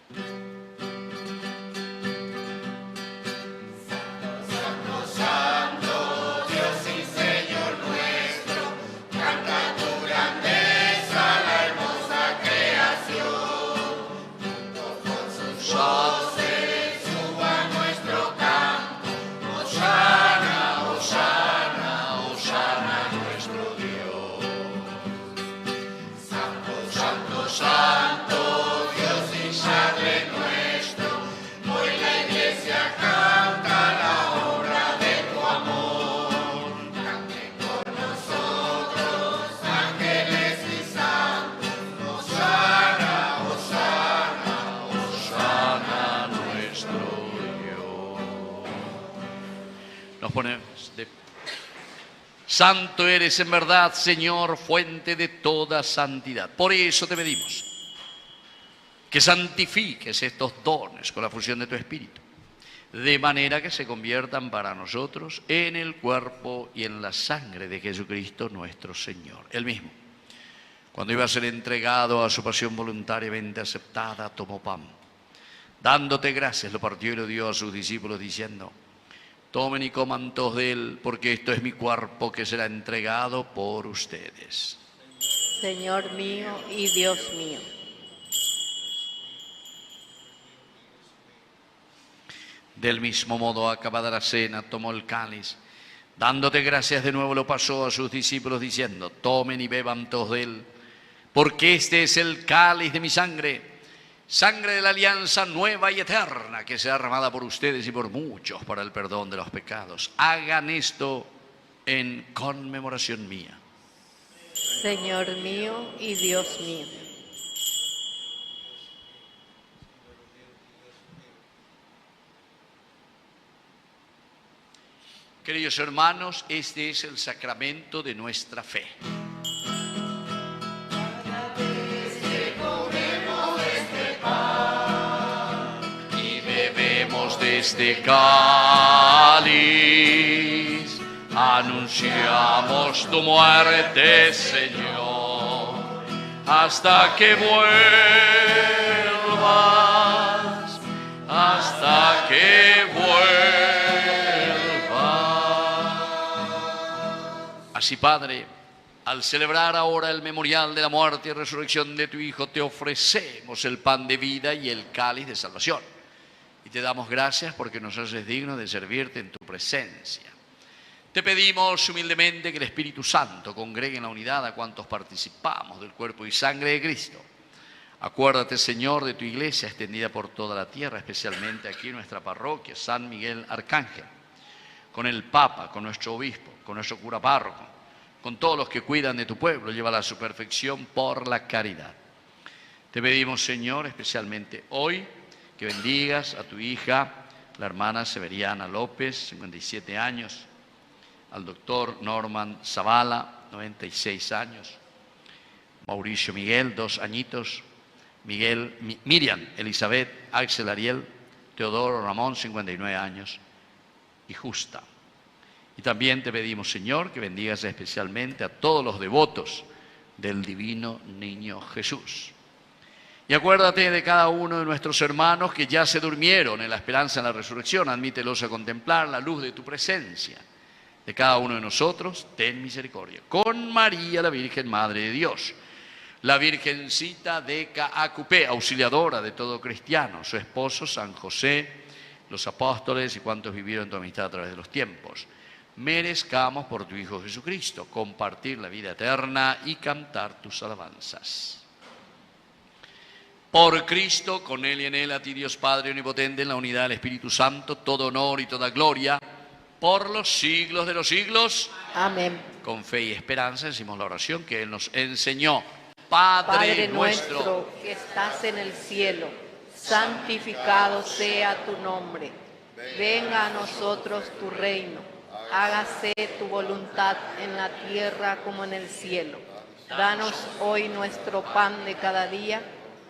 Santo eres en verdad, Señor, fuente de toda santidad. Por eso te pedimos que santifiques estos dones con la fusión de tu Espíritu, de manera que se conviertan para nosotros en el cuerpo y en la sangre de Jesucristo nuestro Señor. Él mismo, cuando iba a ser entregado a su pasión voluntariamente aceptada, tomó pan. Dándote gracias, lo partió y lo dio a sus discípulos diciendo: tomen y coman todos de él, porque esto es mi cuerpo que será entregado por ustedes. Señor mío y Dios mío. Del mismo modo, acabada la cena, tomó el cáliz. Dándote gracias de nuevo, lo pasó a sus discípulos diciendo: tomen y beban todos de él, porque este es el cáliz de mi sangre, sangre de la alianza nueva y eterna, que será derramada por ustedes y por muchos para el perdón de los pecados. Hagan esto en conmemoración mía. Señor mío y Dios mío. Queridos hermanos, este es el sacramento de nuestra fe. De este cáliz, anunciamos tu muerte, Señor, hasta que vuelvas, hasta que vuelvas. Así, Padre, al celebrar ahora el memorial de la muerte y resurrección de tu Hijo, te ofrecemos el pan de vida y el cáliz de salvación. Y te damos gracias porque nos haces dignos de servirte en tu presencia. Te pedimos humildemente que el Espíritu Santo congregue en la unidad a cuantos participamos del cuerpo y sangre de Cristo. Acuérdate, Señor, de tu iglesia extendida por toda la tierra, especialmente aquí en nuestra parroquia, San Miguel Arcángel, con el Papa, con nuestro obispo, con nuestro cura párroco, con todos los que cuidan de tu pueblo, llévala a su perfección por la caridad. Te pedimos, Señor, especialmente hoy, que bendigas a tu hija, la hermana Severiana López, 57 años, al doctor Norman Zavala, 96 años, Mauricio Miguel, 2 añitos, Miriam Elizabeth Axel Ariel, Teodoro Ramón, 59 años, y Justa. Y también te pedimos, Señor, que bendigas especialmente a todos los devotos del divino niño Jesús. Y acuérdate de cada uno de nuestros hermanos que ya se durmieron en la esperanza de la resurrección. Admítelos a contemplar la luz de tu presencia. De cada uno de nosotros, ten misericordia. Con María, la Virgen Madre de Dios, la Virgencita de Caacupé, auxiliadora de todo cristiano, su esposo San José, los apóstoles y cuantos vivieron tu amistad a través de los tiempos, merezcamos por tu Hijo Jesucristo compartir la vida eterna y cantar tus alabanzas. Por Cristo, con Él y en Él, a ti Dios Padre Omnipotente, en la unidad del Espíritu Santo, todo honor y toda gloria, por los siglos de los siglos. Amén. Con fe y esperanza decimos la oración que Él nos enseñó. Padre nuestro que estás en el cielo, santificado sea tu nombre. Venga a nosotros tu reino. Hágase tu voluntad en la tierra como en el cielo. Danos hoy nuestro pan de cada día.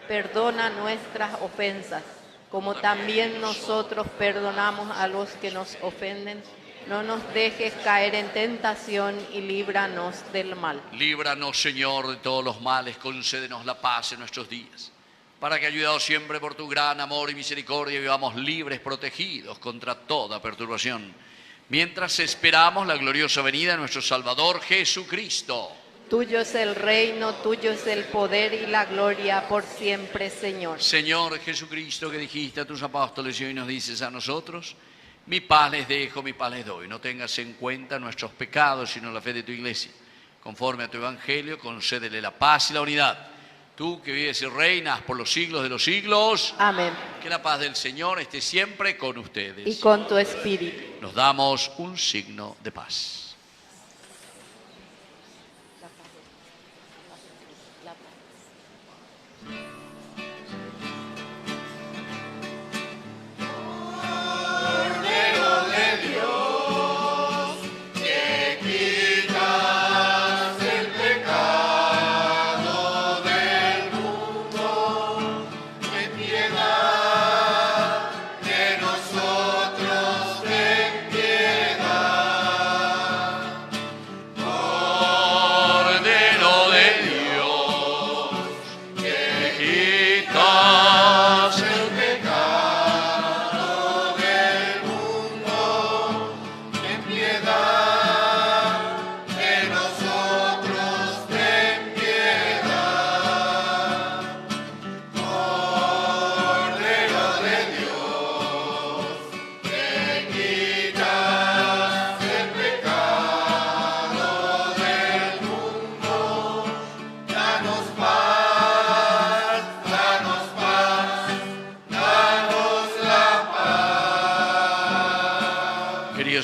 Perdona nuestras ofensas, como también nosotros perdonamos a los que nos ofenden. No nos dejes caer en tentación y líbranos del mal. Líbranos, Señor, de todos los males, concédenos la paz en nuestros días, para que, ayudados siempre por tu gran amor y misericordia, vivamos libres, protegidos contra toda perturbación, mientras esperamos la gloriosa venida de nuestro Salvador Jesucristo. Tuyo es el reino, tuyo es el poder y la gloria por siempre, Señor. Señor Jesucristo, que dijiste a tus apóstoles y hoy nos dices a nosotros, mi paz les dejo, mi paz les doy. No tengas en cuenta nuestros pecados, sino la fe de tu iglesia. Conforme a tu evangelio, concédele la paz y la unidad. Tú que vives y reinas por los siglos de los siglos. Amén. Que la paz del Señor esté siempre con ustedes. Y con tu espíritu. Nos damos un signo de paz.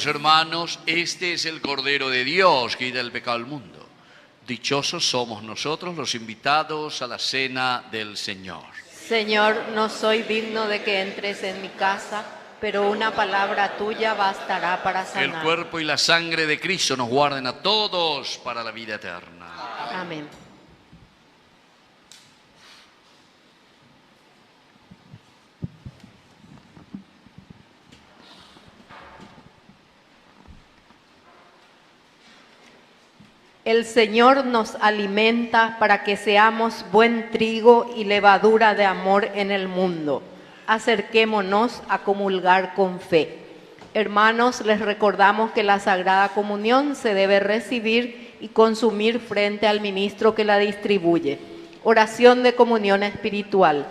Hermanos, este es el Cordero de Dios que quita el pecado del mundo. Dichosos somos nosotros los invitados a la cena del Señor. Señor, no soy digno de que entres en mi casa, pero una palabra tuya bastará para sanar. Que el cuerpo y la sangre de Cristo nos guarden a todos para la vida eterna. Amén. El Señor nos alimenta para que seamos buen trigo y levadura de amor en el mundo. Acerquémonos a comulgar con fe. Hermanos, les recordamos que la Sagrada Comunión se debe recibir y consumir frente al ministro que la distribuye. Oración de comunión espiritual.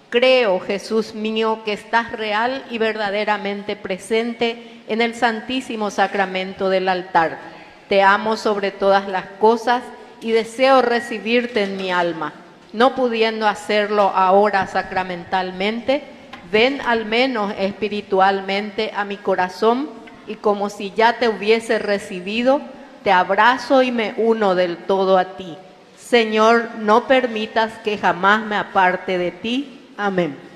Creo, Jesús mío, que estás real y verdaderamente presente en el Santísimo Sacramento del altar. Te amo sobre todas las cosas y deseo recibirte en mi alma. No pudiendo hacerlo ahora sacramentalmente, ven al menos espiritualmente a mi corazón y como si ya te hubiese recibido, te abrazo y me uno del todo a ti. Señor, no permitas que jamás me aparte de ti. Amén.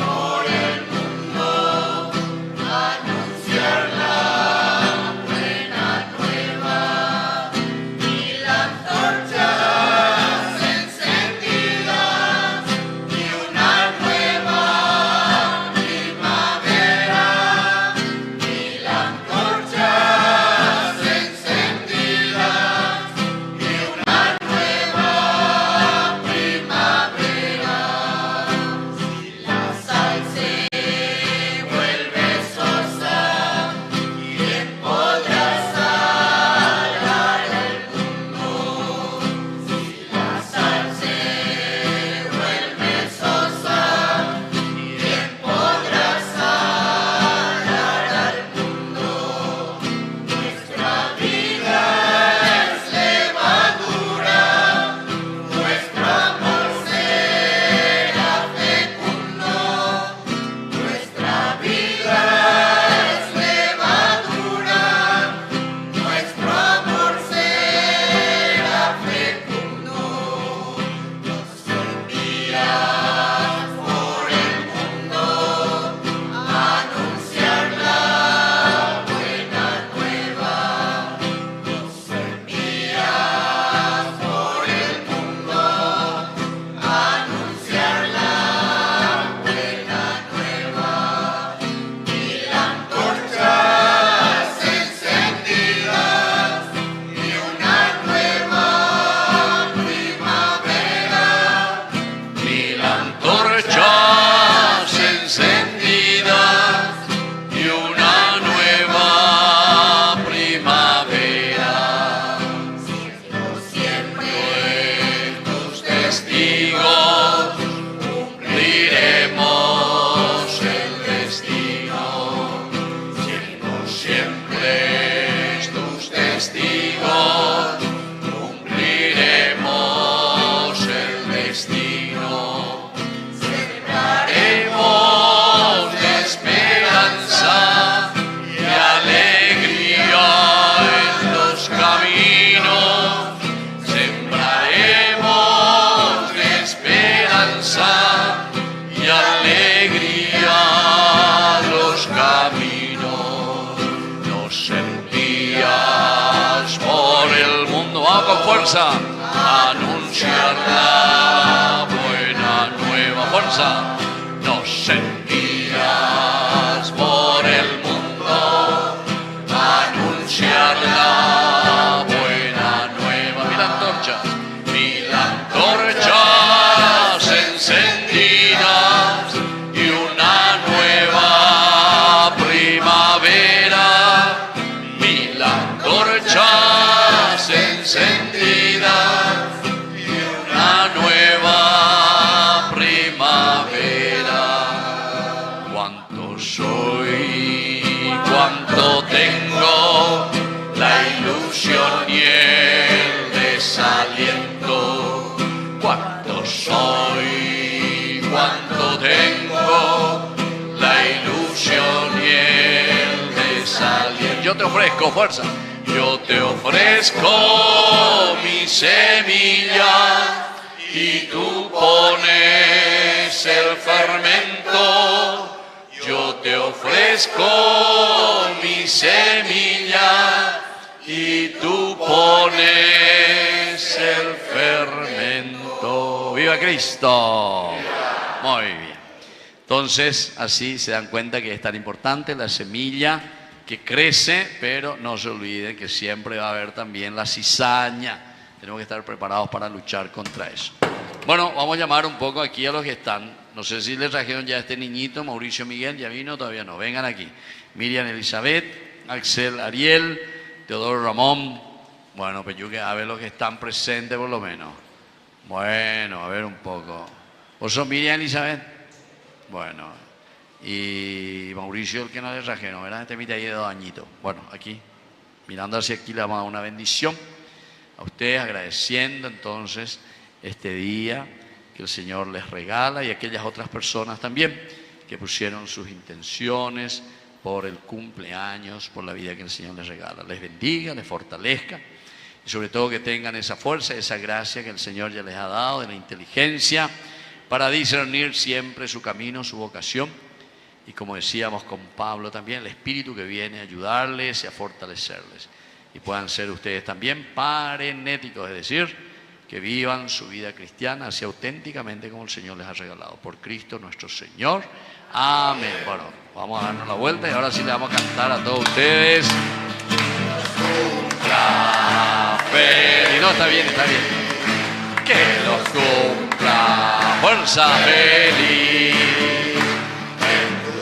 Por fuerza, anunciar la buena nueva, fuerza. Nos envías por el mundo, anunciar la buena nueva. Mil antorchas encendidas y una nueva primavera. Mil antorchas encendidas y una nueva primavera. Cuánto soy, cuánto tengo, la ilusión y el desaliento. Cuánto soy, cuánto tengo, la ilusión y el desaliento. Yo te ofrezco fuerza. Yo te ofrezco mi semilla y tú pones el fermento. Yo te ofrezco mi semilla y tú pones el fermento. ¡Viva Cristo! Muy bien. Entonces, así se dan cuenta que es tan importante la semilla que crece, pero no se olviden que siempre va a haber también la cizaña. Tenemos que estar preparados para luchar contra eso. Bueno, vamos a llamar un poco aquí a los que están. No sé si les trajeron ya este niñito, Mauricio Miguel, ¿ya vino? Todavía no. Vengan aquí. Miriam Elizabeth, Axel Ariel, Teodoro Ramón. Bueno, pues yo que a ver los que están presentes por lo menos. Bueno, a ver un poco. ¿Vos sos Miriam Elizabeth? Bueno. Y Mauricio, el que no le trajeron, ¿verdad? Este mitad ahí de 2 añitos. Bueno, aquí, mirando hacia aquí, le vamos a dar una bendición a ustedes, agradeciendo entonces este día que el Señor les regala y aquellas otras personas también que pusieron sus intenciones por el cumpleaños, por la vida que el Señor les regala. Les bendiga, les fortalezca y sobre todo que tengan esa fuerza, esa gracia que el Señor ya les ha dado, de la inteligencia para discernir siempre su camino, su vocación. Y como decíamos con Pablo también, el Espíritu que viene a ayudarles y a fortalecerles. Y puedan ser ustedes también parenéticos, es decir, que vivan su vida cristiana así auténticamente como el Señor les ha regalado. Por Cristo nuestro Señor. Amén. Bueno, vamos a darnos la vuelta y ahora sí le vamos a cantar a todos ustedes. Y no, está bien, está bien. Que los cumpla fuerza feliz.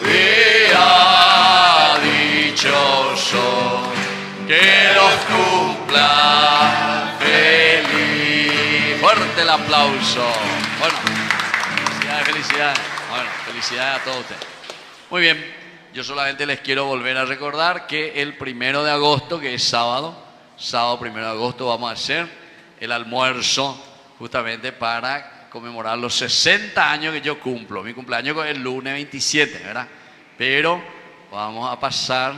Día dichoso, que los cumpla feliz. Fuerte el aplauso. Bueno, felicidades, felicidades. Bueno, felicidades a todos ustedes. Muy bien, yo solamente les quiero volver a recordar que el 1 de agosto, que es sábado 1 de agosto, vamos a hacer el almuerzo justamente para conmemorar los 60 años que yo cumplo. Mi cumpleaños es el lunes 27, ¿verdad? Pero vamos a pasar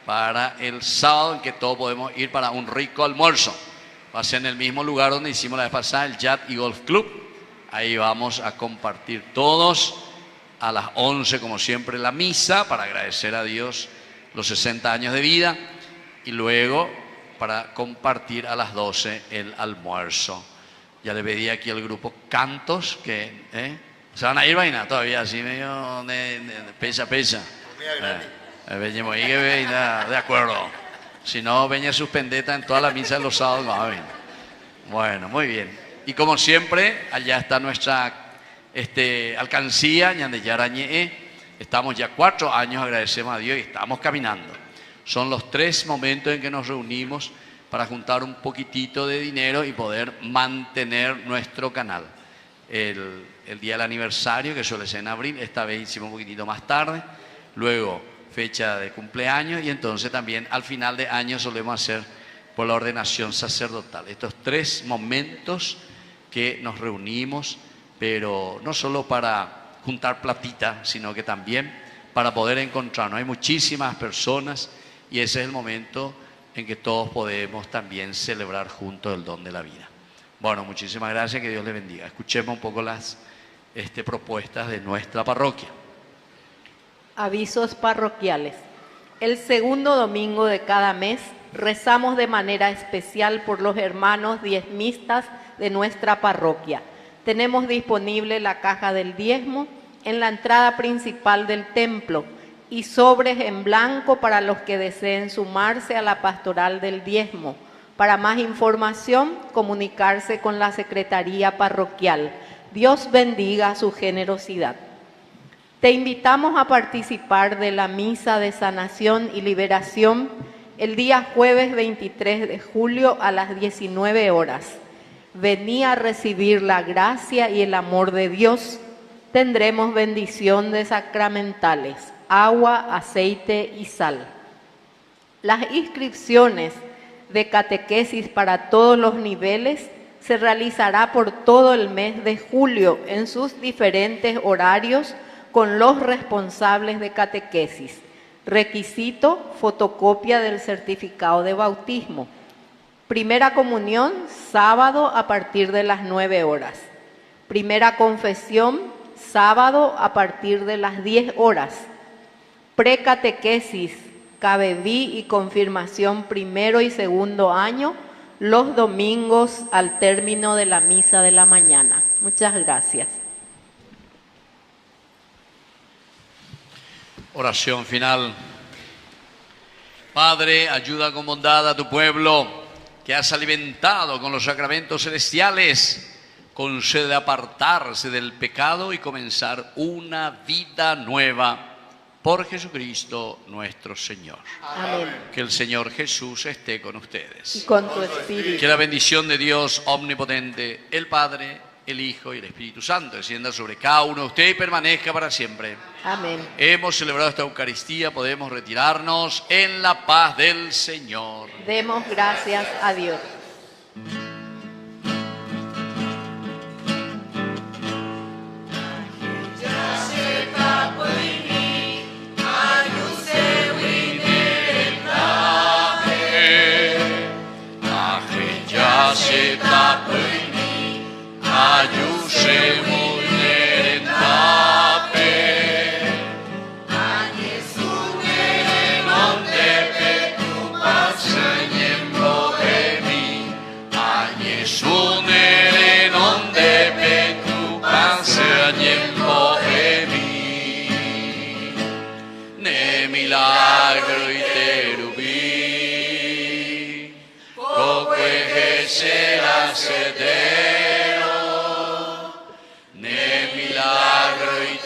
para el sábado en que todos podemos ir para un rico almuerzo. Va a ser en el mismo lugar donde hicimos la vez pasada, el Yacht y Golf Club. Ahí vamos a compartir todos a las 11, como siempre, la misa para agradecer a Dios los 60 años de vida y luego para compartir a las 12 el almuerzo. Ya le pedí aquí al grupo Cantos que... ¿Se van a ir, vaina? Todavía así medio de pesa. Veñemos ahí que de acuerdo. Si no, veña suspendeta en toda la misa de los sábados. No, bueno, muy bien. Y como siempre, allá está nuestra alcancía, Ñandeyarañe. Estamos ya 4 años, agradecemos a Dios y estamos caminando. Son los 3 momentos en que nos reunimos para juntar un poquitito de dinero y poder mantener nuestro canal. El día del aniversario, que suele ser en abril, esta vez hicimos un poquitito más tarde, luego fecha de cumpleaños y entonces también al final de año solemos hacer por la ordenación sacerdotal. Estos 3 momentos que nos reunimos, pero no solo para juntar platita, sino que también para poder encontrarnos. Hay muchísimas personas y ese es el momento en que todos podemos también celebrar juntos el don de la vida. Bueno, muchísimas gracias, que Dios les bendiga. Escuchemos un poco las propuestas de nuestra parroquia. Avisos parroquiales. El segundo domingo de cada mes rezamos de manera especial por los hermanos diezmistas de nuestra parroquia. Tenemos disponible la caja del diezmo en la entrada principal del templo y sobres en blanco para los que deseen sumarse a la pastoral del diezmo. Para más información, comunicarse con la Secretaría Parroquial. Dios bendiga su generosidad. Te invitamos a participar de la misa de sanación y liberación el día jueves 23 de julio a las 19 horas. Vení a recibir la gracia y el amor de Dios. Tendremos bendición de sacramentales, agua, aceite y sal. Las inscripciones de catequesis para todos los niveles se realizará por todo el mes de julio en sus diferentes horarios con los responsables de catequesis. Requisito: fotocopia del certificado de bautismo. Primera comunión, sábado a partir de las 9 horas. Primera confesión, sábado a partir de las 10 horas. Precatequesis, cabeví y confirmación primero y segundo año, los domingos al término de la misa de la mañana. Muchas gracias. Oración final. Padre, ayuda con bondad a tu pueblo que has alimentado con los sacramentos celestiales, concede apartarse del pecado y comenzar una vida nueva por Jesucristo nuestro Señor. Amén. Que el Señor Jesús esté con ustedes. Y con tu espíritu. Que la bendición de Dios omnipotente, el Padre, el Hijo y el Espíritu Santo descienda sobre cada uno de ustedes y permanezca para siempre. Amén. Hemos celebrado esta Eucaristía, podemos retirarnos en la paz del Señor. Demos gracias a Dios. Milagro y terubí, coque será cedero, ne milagro y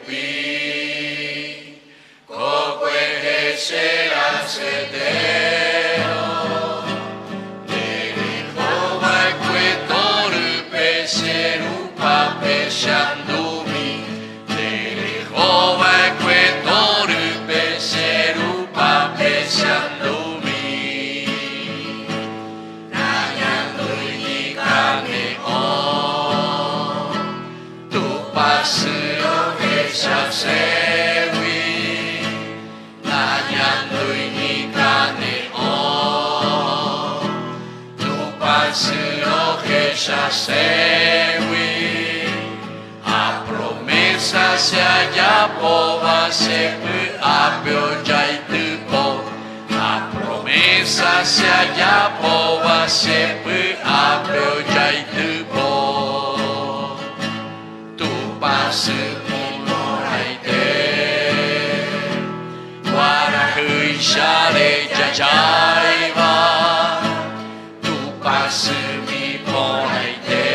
terubí, coque será cedero, ne Jehová cuetor peseru papeshandumi, ne Jehová cuetor peseru papeshandumi, nayando indicane tu paseo esa sewi, nayando indicane tu paseo esa sewi, a promesa se haya pova se apio jaitupo, a promesa se haya pova se apio jaitupo, tu pase moraite, guarahui share jajaiva, tu pase mi moraite,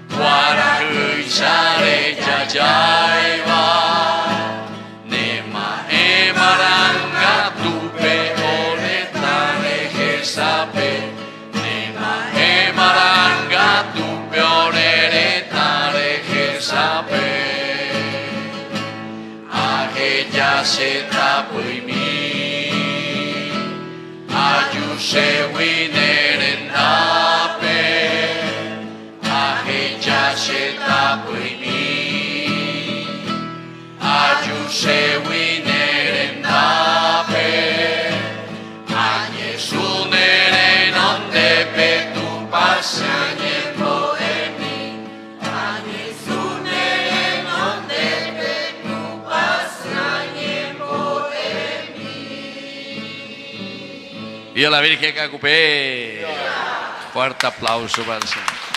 guarahui share jajaiva, nema emaranga tupe oretane jesape, nema emaranga tupe oretane jesape, aquella se tapuimi, ayuse winerendape, aquella se tapuimi, ayuse winerendape, añesu nerenonde petu pasanyembo emi, añesu nerenonde petu pasanyembo emi. Viva la Virgen Cacupé. Fuerte aplauso para el Señor.